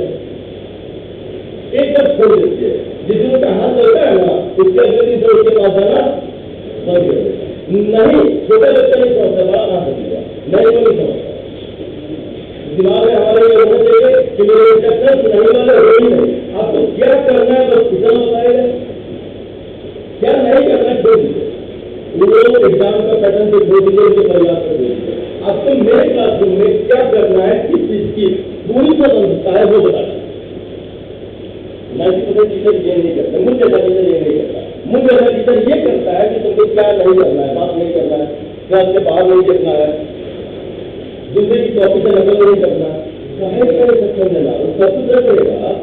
एक बार छोड़ देती है। जिस दिन का हाथ चलता है ना, उसके अगले दिन से उसके पास जाना बंद कर देता। नहीं, छोटे बच्चे नहीं समझता, बड़ा ना समझेगा, नहीं वो नहीं समझता। दिमाग में हमारे ये होना चाहिए कि मेरे इंस्ट्रक्शन नहीं वाले हो ही नहीं, आपको क्या करना है बस इतना बताएगा, क्या नहीं करना है छोड़ दीजिए। वो एग्जाम का पैटर्न से छोड़ दीजिए, उनके परिवार से छोड़ दीजिए। आपको मेरे क्लासरूम में क्या करना है, किस चीज की पूरी स्वतंत्रता है वो बताना। 90% टीचर ये नहीं करता, मुझ जैसा टीचर ये नहीं करता। मुझ जैसा टीचर ये करता है कि तुमको क्या नहीं करना है, बात नहीं करना है, क्लास के बाहर नहीं देखना है, दूसरे की कॉपी से नकल नहीं करना, कहे सक्षम देना, वो सब कुछ करेगा,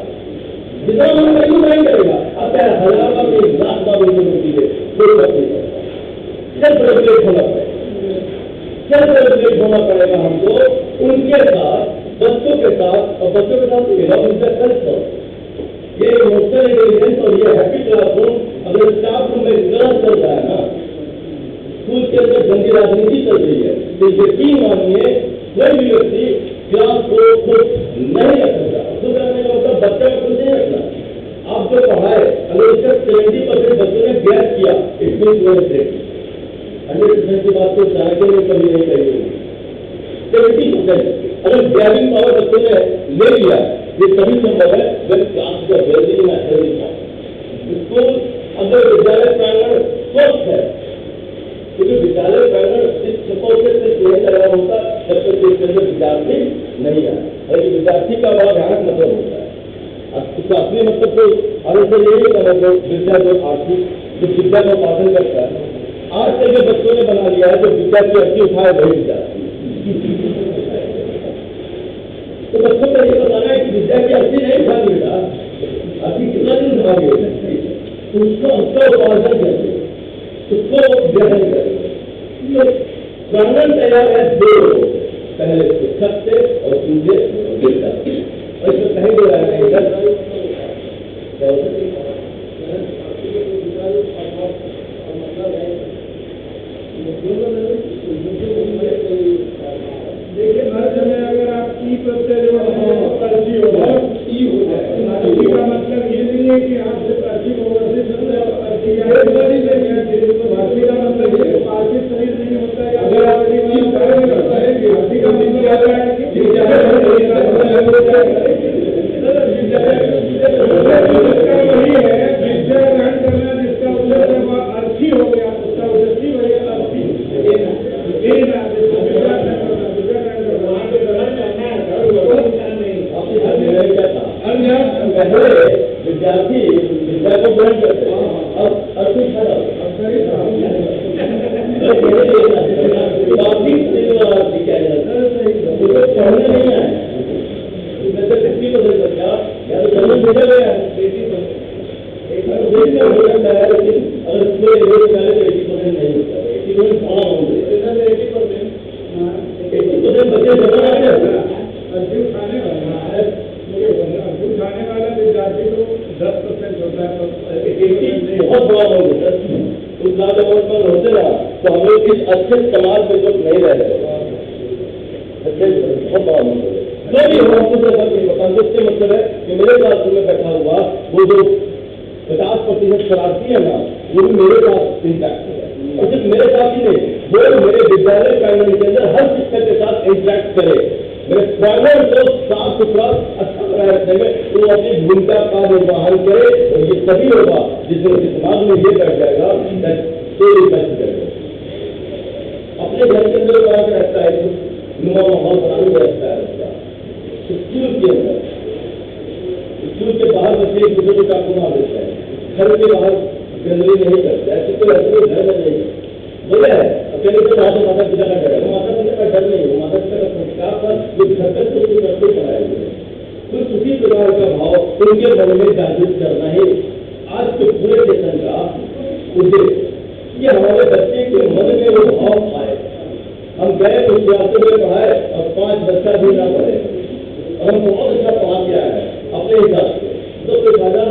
जितना मन करेगा नहीं करेगा। अब क्या 1000 बार 1,00,000 बार उनको मिलती है, कोई बात नहीं करता। सेल्फ रेगुलेट होना पड़ेगा, सेल्फ रेगुलेट होना पड़ेगा हमको उनके साथ, बच्चों के साथ, और बच्चों के साथ उनका सेल्फ ये इमोशनल इंटेलिजेंस और ये हैप्पी क्लासरूम अगर स्टाफ रूम में गलत चल रहा है ना, स्कूल के अंदर गंदी राजनीति चल रही है, तो यकीन मानिए कोई भी व्यक्ति क्लास को खुश नहीं रख सकता। खुश रखने का मतलब बच्चे को खुश नहीं रखना। आप जो पढ़ाए अगर उसका 70% बच्चों ने गैस किया, इट मीन्स 100% की बात तो चाणक्य ने कभी नहीं कही होगी। 70% अगर गैरिंग पावर बच्चों ने ले लिया, ये तभी संभव है जब क्लास का वेल्दी में हेल्दी था। स्कूल अगर विद्यालय प्रांगण स्वस्थ है, क्योंकि विद्यालय प्रांगण शिक्षकों से सिर्फ नहीं लगा होता जब तक इसके अंदर विद्यार्थी नहीं आए, बल्कि विद्यार्थी का बड़ा भयानक मतलब होता है। उसका असली मतलब तो अगर से यही समझ लो विद्या जो आर्थिक जो विद्या का पालन करता है, आज के जो बच्चों ने बना लिया है जो विद्या की अर्थी उठाए वही विद्यार्थी। तो बच्चों को ये बताना है कि विद्या की अर्थी नहीं उठा बेटा, अर्थी कितना दिन उठाओगे, उसका उपार्जन करेंगे, उसको ग्रहण करेंगे। प्रांगण तैयार है दो, पहले शिक्षक से और दूसरे विद्यार्थी। और इसमें कहीं दो रहा है पहले विद्यार्थी विद्या को ग्रहण करते हैं, अब अर्थी खड़ा पढ़ने नहीं आए, जैसे 50% बच्चा या तो जन्म भेजा गया है, हो सकता है, लेकिन अगर उसमें रोज पहले तो 80% नहीं होता है, 80% बड़ा होंगे, 80% बच्चे जन्म आ जाते हैं। उठाने वाला विद्यार्थी तो 10% होता है, तो बहुत बड़ा होंगे, उस लाजवाब होते ना, तो हमें इस अच्छे समाज में लोग नहीं रह रहे, बहुत बड़ा होंगे। जो भी हो हमको सफर नहीं पता, उससे मतलब है कि मेरे क्लासरूम में बैठा हुआ वो जो 50% शरारती है ना, वो भी मेरे साथ इंटैक्ट है, और सिर्फ मेरे साथ ही नहीं, वो मेरे विद्यालय प्राइमरी के अंदर हर शिक्षक के साथ इंटैक्ट करे, मेरे प्राइमरी को साफ सुथरा अच्छा बनाए रखने में वो अपनी भूमिका का निर्वहन करे, और ये तभी होगा जिसमें उसके दिमाग में ये बैठ जाएगा अपने घर के अंदर बना के रखता है, नुमा माहौल बनाने में रखता है बच्चा। स्कूल के अंदर, स्कूल के बाहर बच्चे एक दूसरे को चाकू मार देते हैं, घर के बाहर गंदगी नहीं करते, ऐसे कोई घर में नहीं बोले है, अकेले तो वहाँ से माता पिता का डर है, वो माता पिता का डर नहीं है, माता पिता का संस्कार था, जो घर तक से उनको करते कराए हुए, कुछ उसी प्रकार का भाव उनके मन में जागृत करना ही आज के पूरे सेशन का उद्देश्य, कि हमारे बच्चे के मन में वो भाव आए। हम गए कुछ क्लासों में पढ़ाए और 5 बच्चा भी ना पढ़े, और हम बहुत अच्छा पढ़ा दिया है अपने हिसाब से, तो कोई फायदा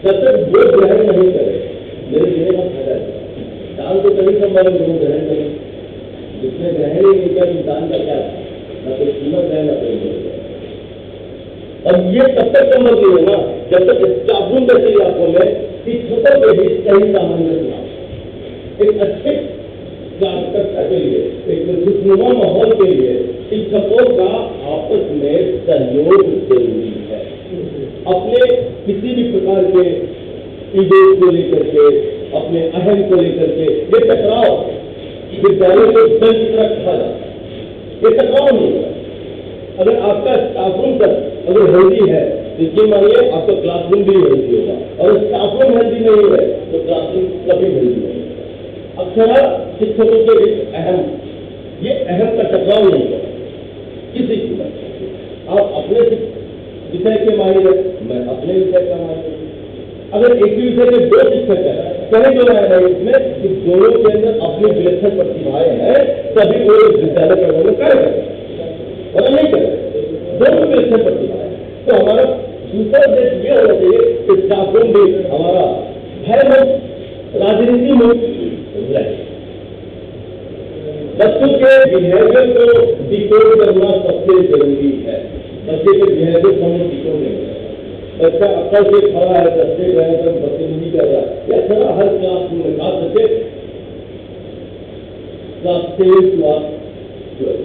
जब तक वो ग्रहण नहीं करे, मेरे जीने का फायदा है। दान तो कभी संभव नहीं ग्रहण करें, जिसमें ग्रहण ही नहीं कर दान का क्या न कोई कीमत है न कोई है। और ये तब तक संभव नहीं होगा जब तक स्टाफरूम जैसे इलाकों में शिक्षकों के बीच सही सामंजस्य ना, एक अच्छे कार्यकर्ता के लिए, एक खुशनुमा माहौल के लिए शिक्षकों का आपस में सहयोग जरूरी है। अपने किसी भी प्रकार के ईगो को लेकर के, अपने अहम को लेकर के ये टकराव विद्यालय को दल की तरह कहा जाता है, ये टकराव नहीं होगा। अगर आपका स्टाफरूम अगर हेल्दी है तो ये मानिए आपका क्लासरूम भी हेल्दी होगा, और स्टाफरूम हेल्दी नहीं है तो क्लासरूम कभी हेल्दी नहीं होगा। अक्सर शिक्षकों के बीच अहम का टकराव नहीं होगा किसी की बात। आप अपने विषय के माहिर है, मैं अपने विषय का माहिर हूँ। अगर एक ही विषय में 2 शिक्षक है, कहीं तो है इसमें कि दोनों के अंदर अपनी विलक्षण प्रतिभाएं हैं, तभी वो विद्यालय पढ़ने में कार्य करें, और नहीं करें, दोनों विलक्षण प्रतिभाएं। तो हमारा दूसरा उद्देश्य ये होना चाहिए कि स्टाफरूम भी हमारा भय मुक्त, राजनीति मुक्त रहे। बच्चों के बिहेवियर को डिकोड करना सबसे जरूरी है। बच्चे के बिहेवियर को हमें डिकोड नहीं है। बच्चा अक्ल से खड़ा है, दस्ते गए तो बदतमीजी कर रहा है, या खड़ा हर क्लास में खास करके क्लास 7 क्लास 12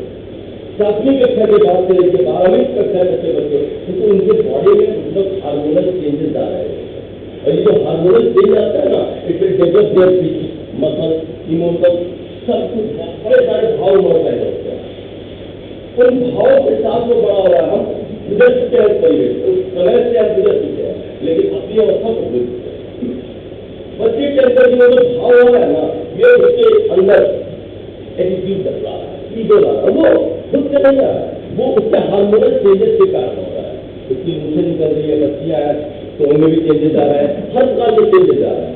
प्राथमिक कक्षा के बाद से लेकर 12वीं कक्षा के बच्चे, क्योंकि उनके बॉडी में मतलब हार्मोनल चेंजेस आ रहे हैं, और ये जो हार्मोनल चेंज आता है ना, it will develop their physics, muscle, emotion, सब कुछ बड़े सारे भाव पैदा होते हैं। उन भावों के साथ वो बड़ा हो रहा है। हम गुजर चुके हैं परिवेश, उस समय से हम गुजर चुके हैं, लेकिन अपनी अवस्था को भूल चुके हैं। बच्चे के अंदर जो भाव हो रहा है ना, ये उसके अंदर एटीट्यूड बदला रहा है, ईगो ला रहा है, वो खुद से नहीं आ रहा है, वो उसके हार्मोनल चेंजेस के कारण हो रहा है। उसकी मुझे निकल रही है, बच्चियां है तो उनमें भी चेंजेस आ रहा है, हर प्रकार के चेंजेस आ रहा है।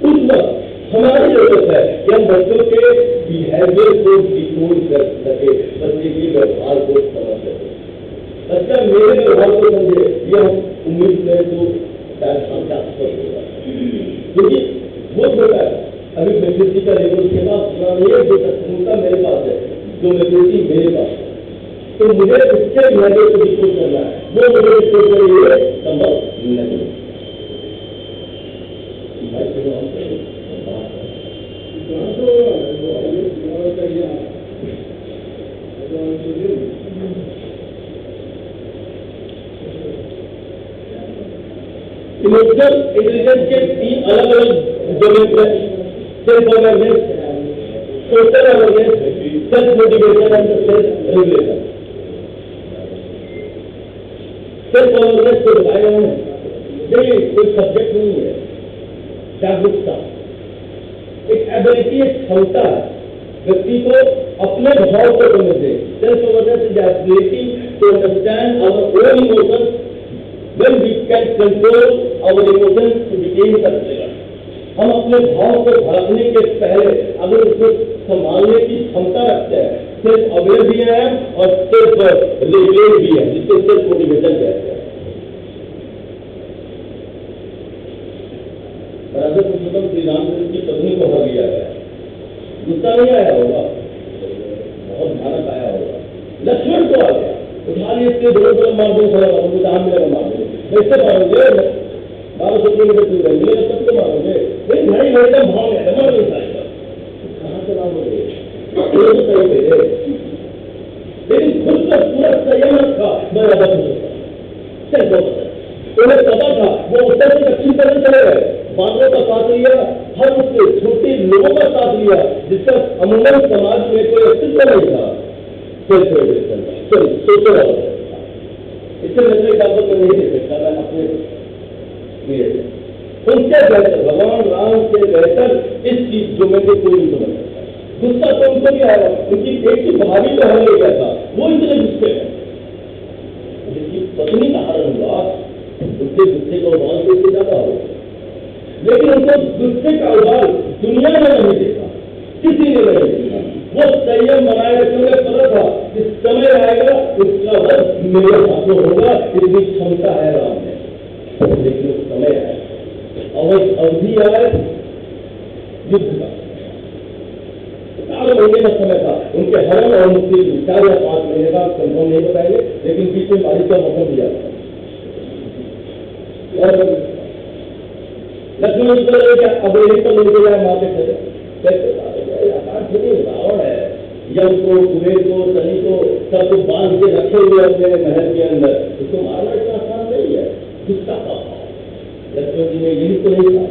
उस वक्त हमारी जरूरत है कि हम बच्चों के बिहेवियर को डिकोड कर सके, बच्चे के व्यवहार को समझ सके। बच्चा मेरे व्यवहार को समझे, ये हम उम्मीद करें तो होगा, क्योंकि वो छोटा है, अभी मेच्योरिटी का लेवल उसके पास पूरा नहीं है, जो सक्षमता मेरे पास है, जो मेच्योरिटी मेरे पास है, तो मुझे उसके बिहेवियर को डिकोड करना है, वो मुझे डिकोड करने के लिए संभव नहीं है। इमोशनल इंटेलिजेंस के 3 अलग अलग डोमेन हैं: self awareness, social awareness, self motivation and self regulation. Self awareness को बताया उन्होंने ये कोई सब्जेक्ट नहीं है। जागरूकता एक एबिलिटी, एक क्षमता है व्यक्ति को अपने भाव को समझे। Self awareness is ability to understand our own emotions when we can control our emotions to become controlled। हम अपने भाव को भड़कने के पहले अगर उसको संभालने की क्षमता रखते हैं, सेल्फ अवेयर भी है और सेल्फ रेगुलेट भी है, जिसको सेल्फ मोटिवेशन कहते हैं। राजा पुरुषोत्तम श्री रामचंद्र की पत्नी को हर लिया गया, गुस्सा नहीं आया होगा, बहुत भयानक आया होगा। लक्ष्मण को आ गया, उठा लिए इसके दो मार दो, उनको दाम मिलेगा मार दो, कैसे मारोगे? 1200 किलोमीटर दूर है, मिलेगा तब तो मारोगे। भाई भाई मेरे भाव में है, मार नहीं पाएगा, कहाँ से मारोगे? तो सही थे, लेकिन खुद का पूरा संयम रखा। मैं राजा पुरुषोत्तम उन्हें पता था वो उत्तर से दक्षिण तरफ चले गए, बादलों का साथ लिया, हर उसके छोटे लोगों का साथ लिया जिसका अमूमन समाज में कोई अस्तित्व नहीं था। इससे मैं एग्जाम्पल तो नहीं दे सकता, मैं अपने उनसे बेहतर भगवान राम से बेहतर इस चीज जो मैंने कोई नहीं समझ सकता। गुस्सा तो उनको भी आया, उनकी एक की भाभी तो हर गया था, वो इतने गुस्से में, जिसकी पत्नी का हरण हुआ उसके गुस्से का उबाल तो इससे ज्यादा हो, लेकिन उनको गुस्से का उबाल दुनिया में नहीं देखा, किसी ने नहीं देखा। वो संयम बनाए रखने में पता था कि समय आएगा उसका वध मेरे हाथों होगा, इतनी क्षमता है राम में। लेकिन उस समय आया और अवधि आए युद्ध का, 4 महीने का समय था उनके हरण और मुक्ति 4 या 5 महीने का कंफर्म नहीं बताएंगे, लेकिन बीच में बारिश का मौसम दिया था। और लक्ष्मण जी बोले अब यही तो मिल गया मार्केट चले, कैसे रावण है, यम को, कुबेर को, शनि को, सबको बांध के रखे हुए अपने महल के अंदर, उसको मारना इतना आसान नहीं है। गुस्सा का भाव लक्ष्मण जी ने यही तो नहीं था,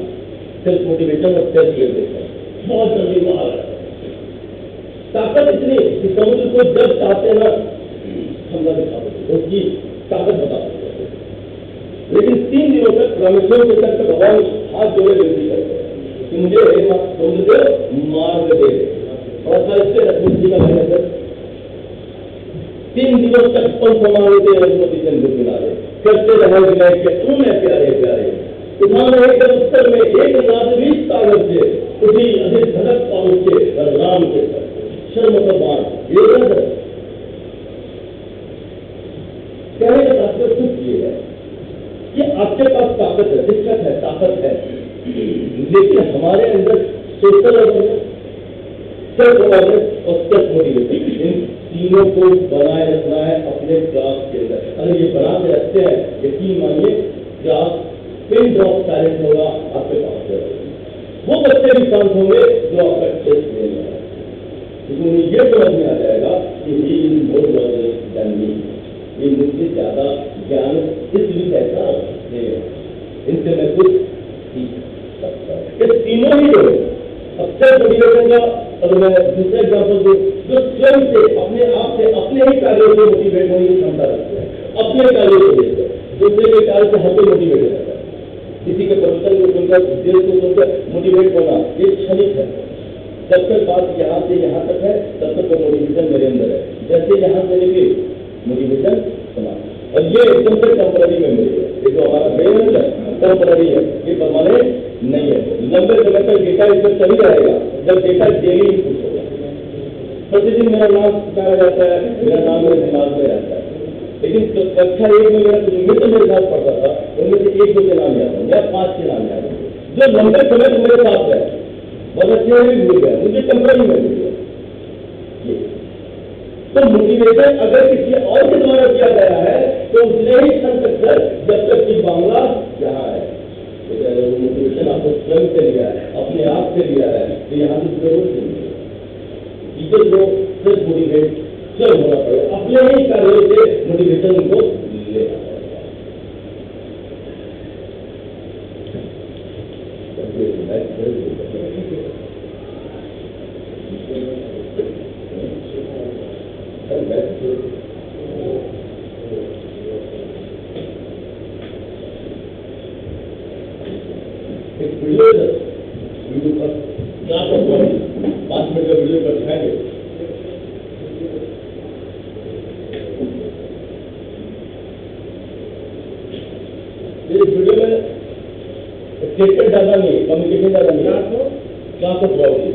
सेल्फ मोटिवेशन और सेल्फ रियलाइजेशन, बहुत जल्दी मार ताकत इतनी कि समुद्र को जब चाहते ना हमला दिखा देते, उसकी ताकत बता देते। लेकिन 3 दिनों तक रामेश्वर के तक भगवान हाथ जोड़े विनती करते कि मुझे समुद्र मार्ग दे, और इससे लक्ष्मण जी का मैंने 3 दिनों तक पंख मांगते रघुपति चंद्र किनारे करते रहे विनय के तुम है प्यारे प्यारे, उठाने एक उत्तर में एक नादवी सागर से उठी अधिक धड़क पहुंचे राम के सर शर्म का बाण ये कहने का तात्पर्य कुछ ये है कि आपके पास ताकत है, दिक्कत है, ताकत है, लेकिन हमारे अंदर सोशल अवेयरनेस, सेल्फ अवेयरनेस और सेल्फ मोटिवेशन, इन तीनों को बनाए रखना है अपने क्लास के अंदर। अगर ये बना के रखते हैं, यकीन मानिए क्लास पिन ड्रॉप टैलेंट होगा आपके पास। वो बच्चे भी शांत होंगे जो आपका टेस्ट लेने वाले, क्योंकि उन्हें ये समझ में आ जाएगा कि he is more knowledge than me, ये मुझसे ज्यादा ज्ञान इसलिए ऐसा है, इनसे मैं कुछ सीख सकता हूँ। ये तीनों ही लोग अक्सर मोटिवेशन का, अगर मैं दूसरा एग्जाम्पल दूं, जो स्वयं से अपने आप से अपने ही कार्यों से मोटिवेट होने की क्षमता रखते हैं, अपने कार्यों को देखते हैं, दूसरे के कार्य से हमें मोटिवेट रहता है। किसी के प्रवचन को सुनकर, देश को सुनकर मोटिवेट होना ये क्षणिक है। जब तक बात यहाँ से यहाँ तक है तब तक मोटिवेशन मेरे अंदर है, जैसे यहाँ से लेके मोटिवेशन समाप्त, और ये एकदम से टेम्पररी मेमोरी है। ये जो हमारा ब्रेन है टेम्पररी है, ये परमानेंट नहीं है। लंबे समय तक डेटा इसमें चली जाएगा जब डेटा डेली इनपुट होगा। प्रतिदिन मेरा नाम पुकारा जाता है, मेरा नाम मेरे दिमाग में रहता है, लेकिन कक्षा 1 में मेरा मित्र मेरे साथ पढ़ता था, उनमें से 1-2 के नाम याद है या 5 के नाम याद है, जो लंबे समय तक मेरे साथ है, बहुत अच्छे भी भूल गया, मुझे टेम्पररी मेमोरी है। तो मोटिवेशन अगर किसी और के द्वारा किया गया है तो उतने ही क्षण तक सर जब तक कि बांग्ला यहाँ है। तो मोटिवेशन आपको स्वयं से लिया है, अपने आप से लिया है, तो यहाँ की जरूरत नहीं है। टीचर को सिर्फ मोटिवेट स्वयं होना पड़ेगा, अपने ही कार्यों से मोटिवेशन उनको लेना पड़ेगा। एक वीडियो है वीडियो पर क्लास ऑफ 5 मिनट का वीडियो पर दिखाएंगे। इस वीडियो में स्टेटमेंट ज्यादा नहीं है, कम्युनिकेशन ज्यादा नहीं है। क्लास ऑफ प्राउडली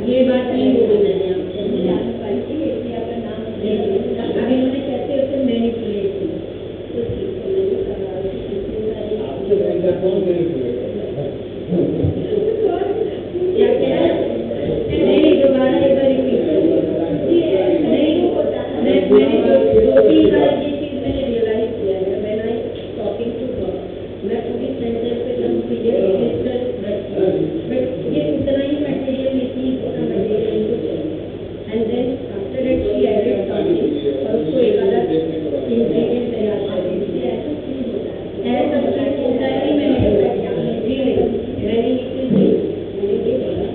ये बात नहीं बोली मैंने आपसे, आपका नाम अभी मैंने कैसे उसे मैनिपुलेट की क्या कह रहा नहीं दोबारा एक बार रिपीट नहीं मैंने दो तीन बार ये चीज मैंने रियलाइज किया है when I talking to God मैं पूरी सेंटेंस पे एकदम बट ये उतना ही मटेरियल इतनी उतना मटेरियल इनको चाहिए and then after that she added something और उसको एक अलग इंग्रेडिएंट तैयार कर दी ऐसा क्यों होता है ऐसा सब होता है कि मैंने जी नहीं मैंने ये चीज मैंने ये बोला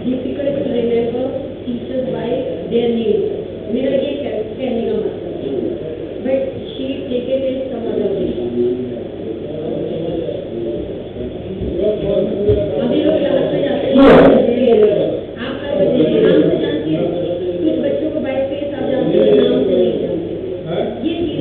difficult to remember teachers by their names. मेरा ये कहने का मतलब है, but she take it in some other way. अभी लोग क्लास में जाते हैं, आप क्या बच्चे नाम से जानती हैं? कुछ बच्चों को बाइक पे आप जानते हैं, नाम से नहीं जानते। ये चीज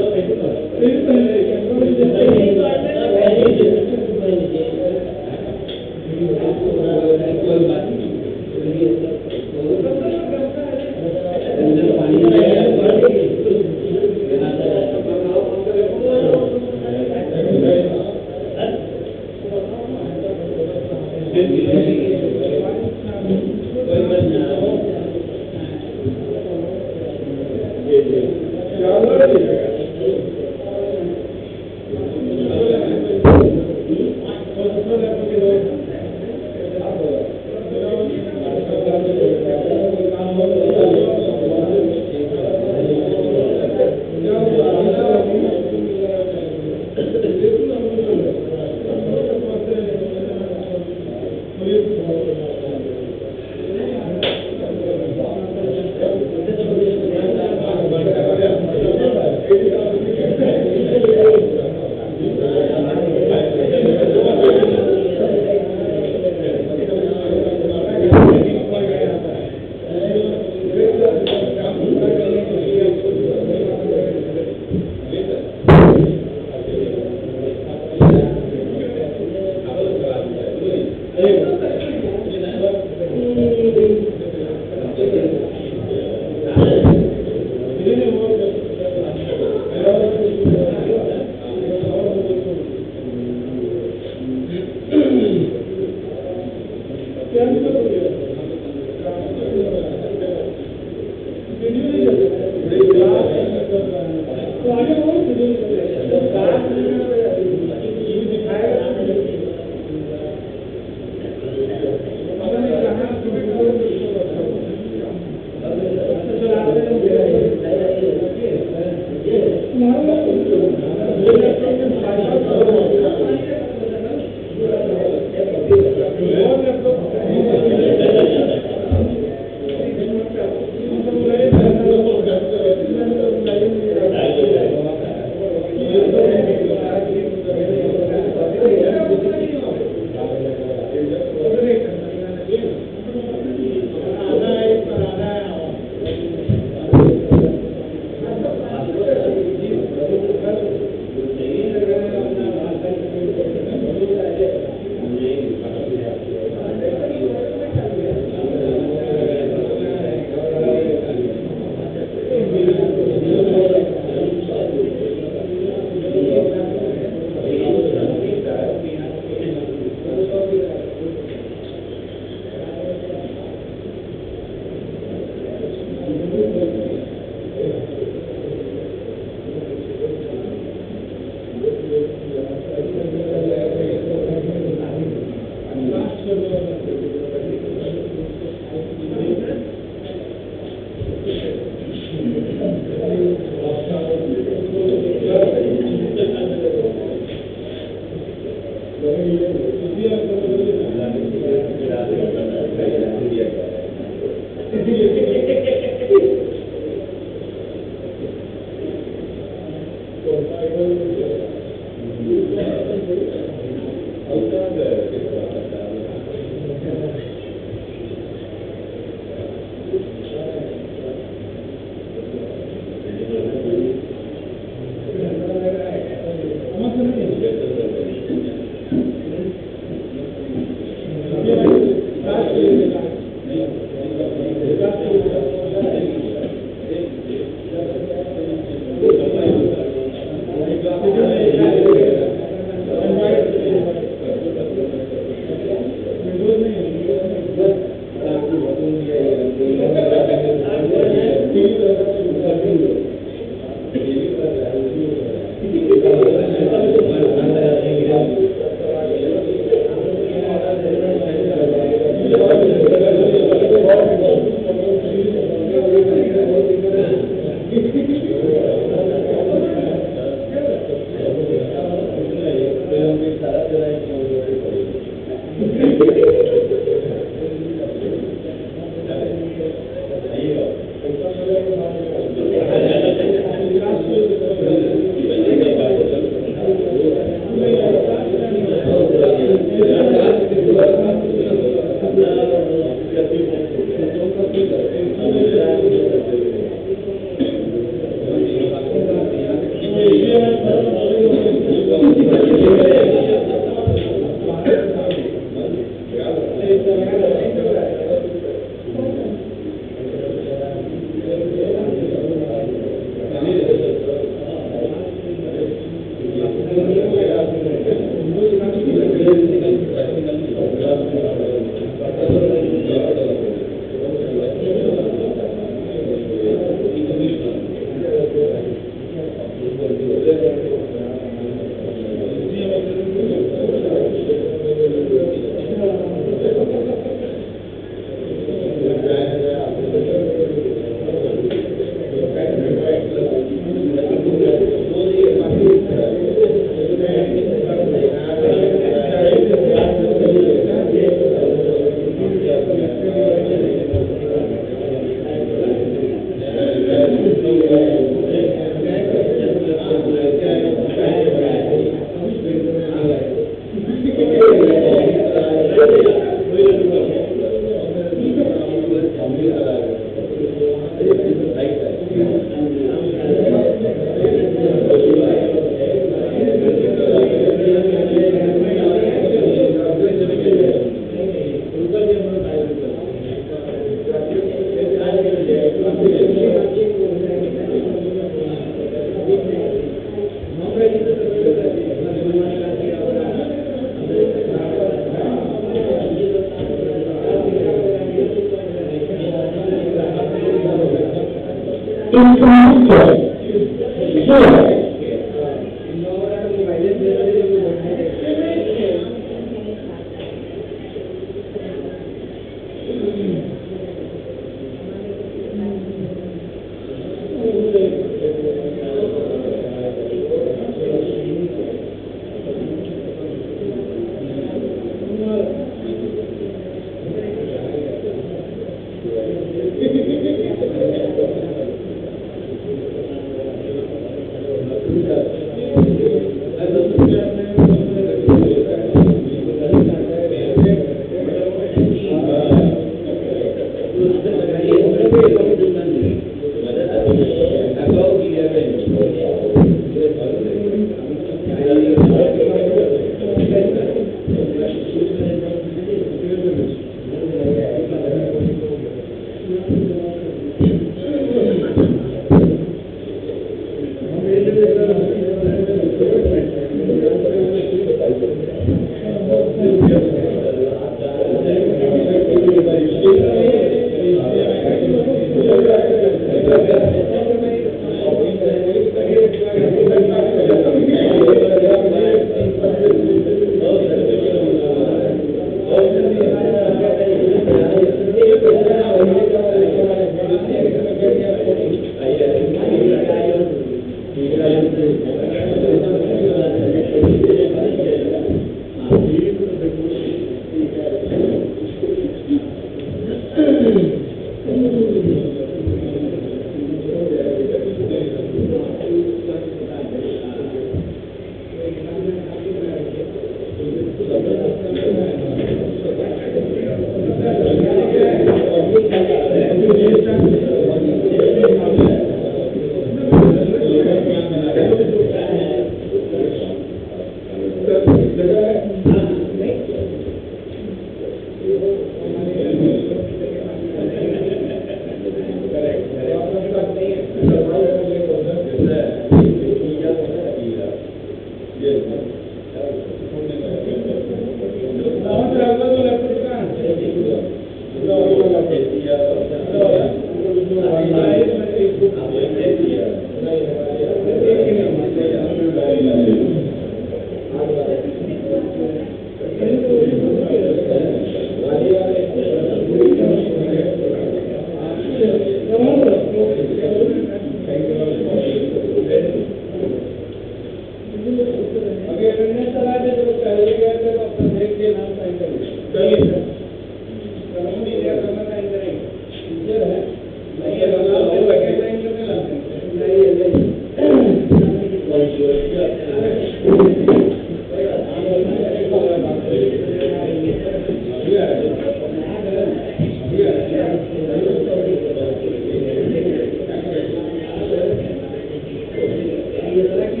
ये तरह की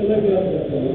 University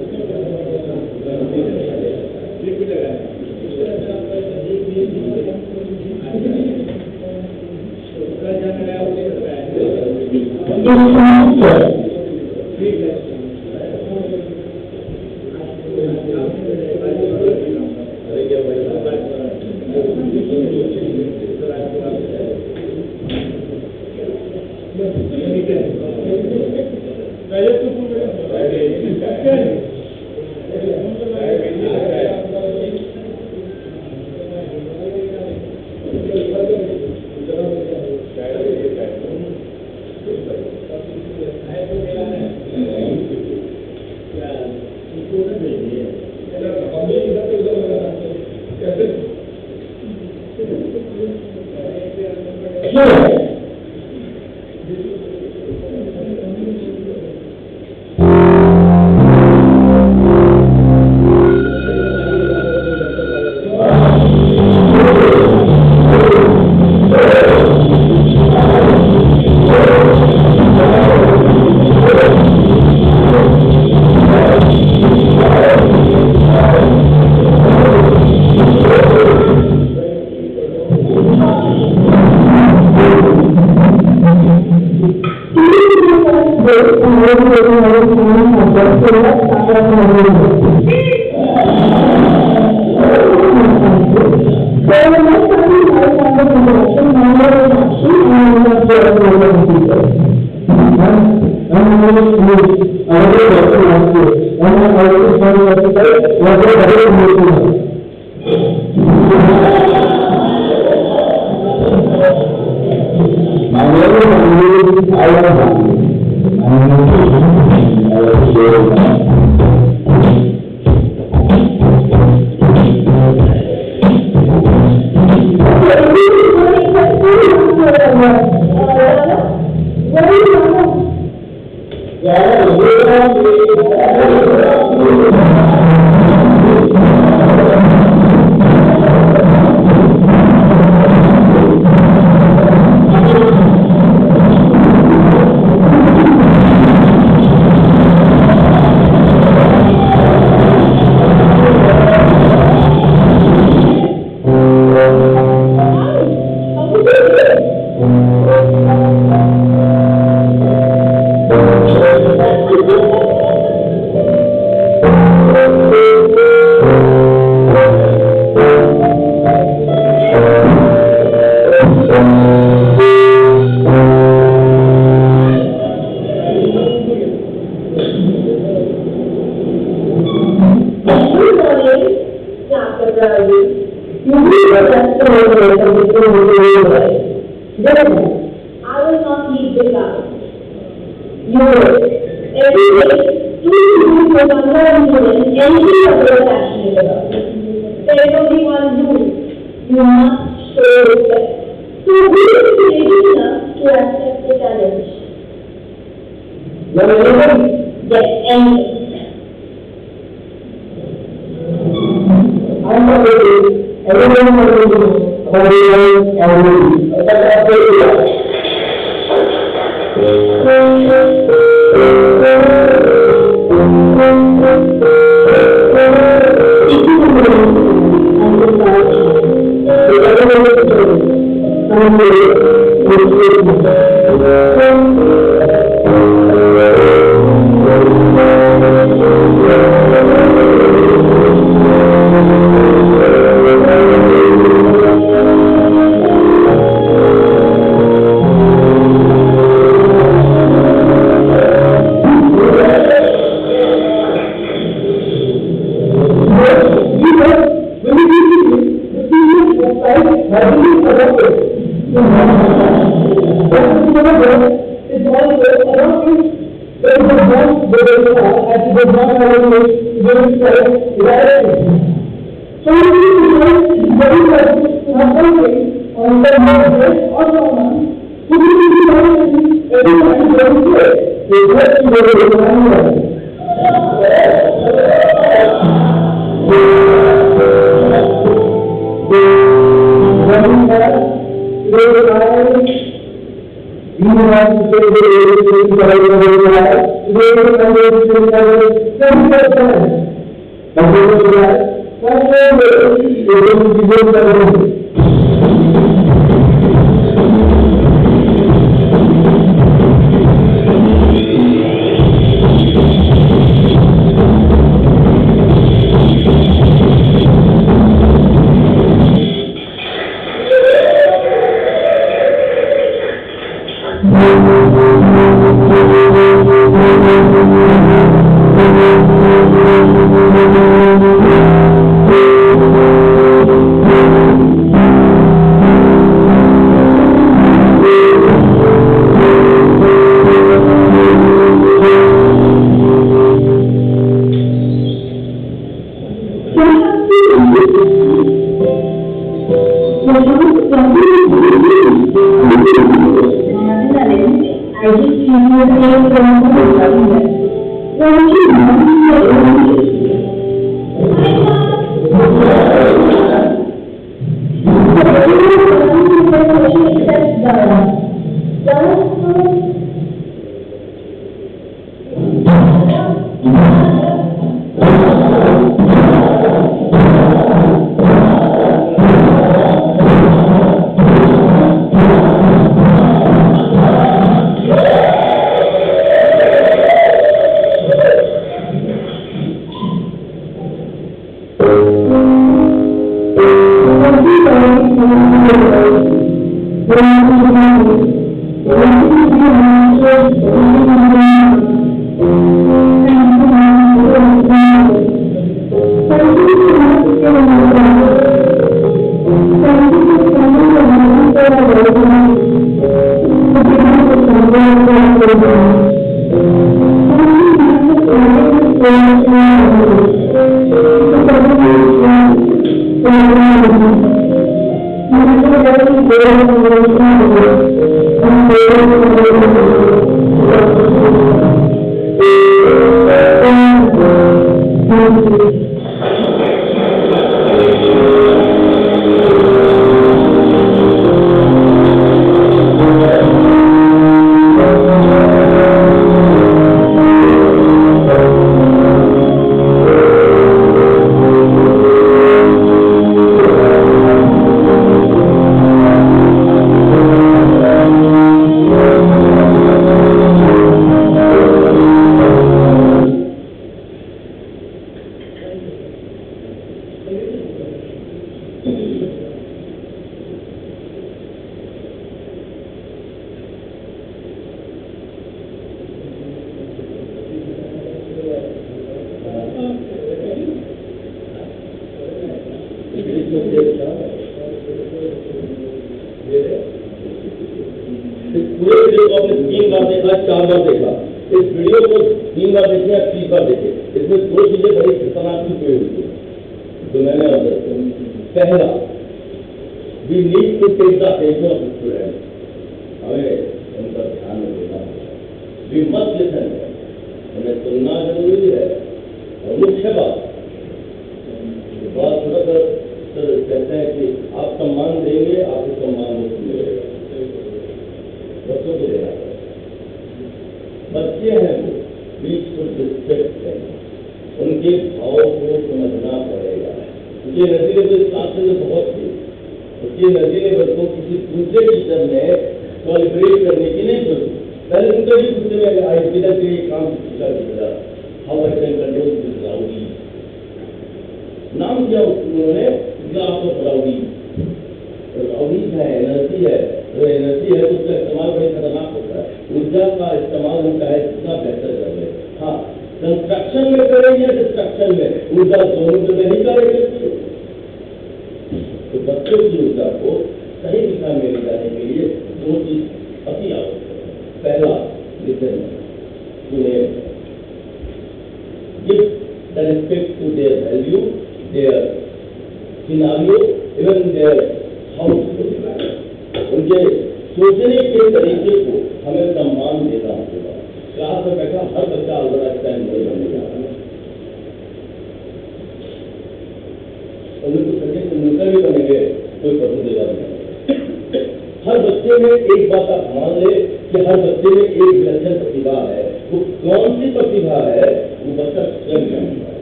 हर बच्चे में एक बात आप मान ले कि हर बच्चे में एक विलक्षण प्रतिभा है, वो कौन सी प्रतिभा है वो बच्चा स्वयं जानता है,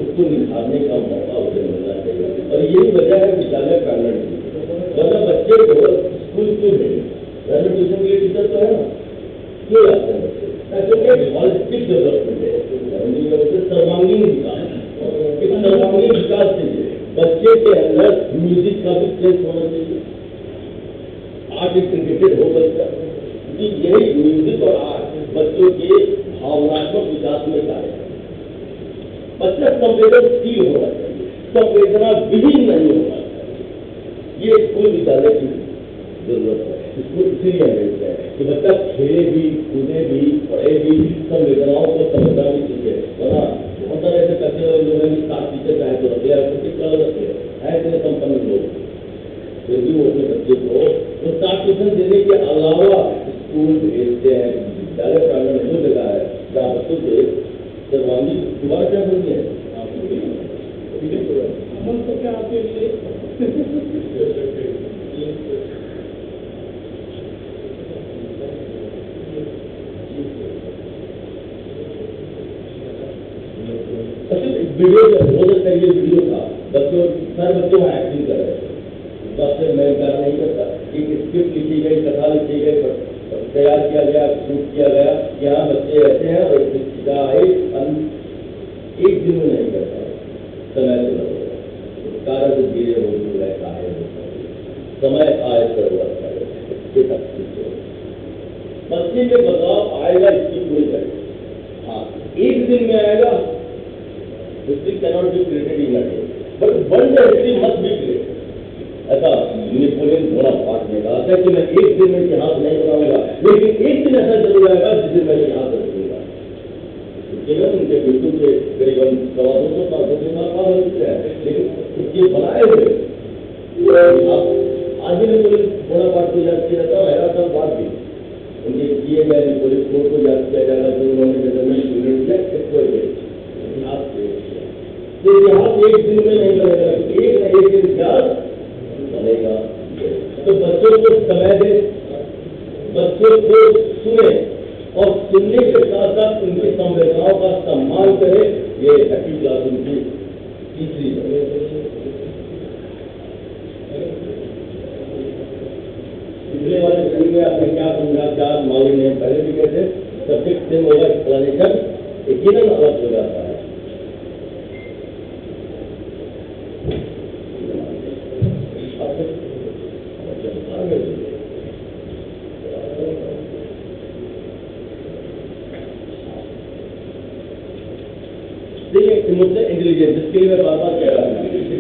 उसको निखारने का मौका उसे मिलना चाहिए। और यही वजह है विद्यालय प्रांगण की, मतलब बच्चे को स्कूल क्यों भेजें, घर में ट्यूशन के लिए टीचर तो है ना, क्यों आते हैं बच्चे, ताकि हॉलिस्टिक डेवलपमेंट है, सर्वांगीण विकास, इस सर्वांगीण विकास के लिए बच्चे के अंदर म्यूजिक का भी सेंस होना चाहिए, आर्ट इंटीग्रेटेड हो बच्चा, कि यही म्यूजिक और आर्ट बच्चों के भावनात्मक विकास में कार्य है। बच्चा संवेदनशील होना चाहिए, संवेदना विहीन नहीं होना चाहिए, ये स्कूल विद्यालय की जरूरत है। इसको इसीलिए भेजते हैं कि बच्चा खेले भी, कूदे भी, पढ़े भी, संवेदनाओं को समझना भी सीखे। वरना बहुत सारे ऐसे करते हुए लोग हैं, साथ टीचर चाहे तो रखे रखते हैं इतने संपन्न लोग, फिर भी वो अपने बच्चे को तो साथ ट्यूशन देने के अलावा स्कूल भेजते हैं। विद्यालय प्रांगण वो जगह है जहाँ बच्चों के सर्वांगीण दोबारा क्या बोलती है अमन तो क्या आपके लिए वीडियो हो सकता है, ये वीडियो था बच्चों, सारे बच्चों में एक्टिंग कर रहे थे, बस मैं इंकार नहीं करता, एक स्क्रिप्ट लिखी गई, कथा लिखी गई, तैयार किया गया, शूट किया गया, यहाँ बच्चे ऐसे हैं और शिक्षिका है, एक दिन में नहीं करता, समय से लगेगा, कारण धीरे हो है काहे समय आए जरूरत है, बच्चे में बदलाव आएगा, इसकी कोई गारंटी। हाँ, एक दिन में आएगा, history cannot be created in a day, but one day history must be created. ऐसा नेपोलियन बोनापार्ट ने कहा था कि मैं एक दिन में इतिहास नहीं बनाऊंगा, लेकिन एक दिन ऐसा जरूर आएगा जिस दिन मैं इतिहास रखूंगा। केवल उनके यूट्यूब पे करीबन 200-500 साल हो चुके हैं, लेकिन उसके बनाए हुए आज भी नेपोलियन बोनापार्ट को याद किया जाता है, 1000 साल बाद भी उनके किए गए नेपोलियन कोड को याद किया जाएगा, जो उन्होंने मेजरमेंट यूनिट किया, किसको इतिहास तो इतिहास एक दिन में नहीं बनेगा, एक न एक दिन इतिहास बनेगा। तो बच्चों को समय दे, बच्चों को सुने और सुनने के साथ साथ उनकी संवेदनाओं का सम्मान करे, ये हैप्पी क्लासरूम की तीसरी पिछले वाले शरीर में आपने क्या समझा, क्या मालूम है, पहले भी कहते सब्जेक्ट सेम होगा, एक्सप्लेनेशन यकीनन अलग हो जाता है। इंटेलिजेंस, जिसके लिए मैं बार बार कह रहा हूँ,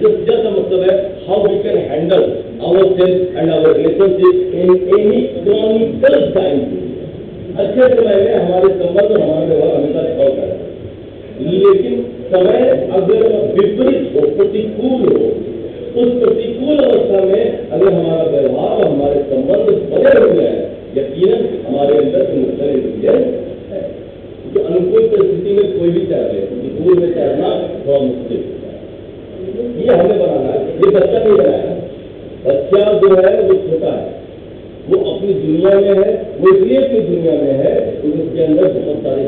इसका मतलब है how we can handle our self and our relationship in any economical time. अच्छे समय में हमारे संबंध और हमारा व्यवहार हमेशा रिकॉर्ड कर रहा है, लेकिन समय अगर विपरीत हो, प्रतिकूल हो, उस प्रतिकूल अवस्था में अगर हमारा व्यवहार और हमारे संबंध बने हुए हैं, यकीनन हमारे अंदर इमोशनल इंटेलिजेंस है। तो अनुकूल परिस्थिति में कोई भी तैर ले, प्रतिकूल में तैरना थोड़ा मुश्किल होता है। ये हमें बनाना है, ये बच्चा नहीं बनाया। बच्चा जो है वो छोटा है, वो अपनी दुनिया में है, वो इसलिए अपनी दुनिया में है क्योंकि उसके अंदर बहुत सारे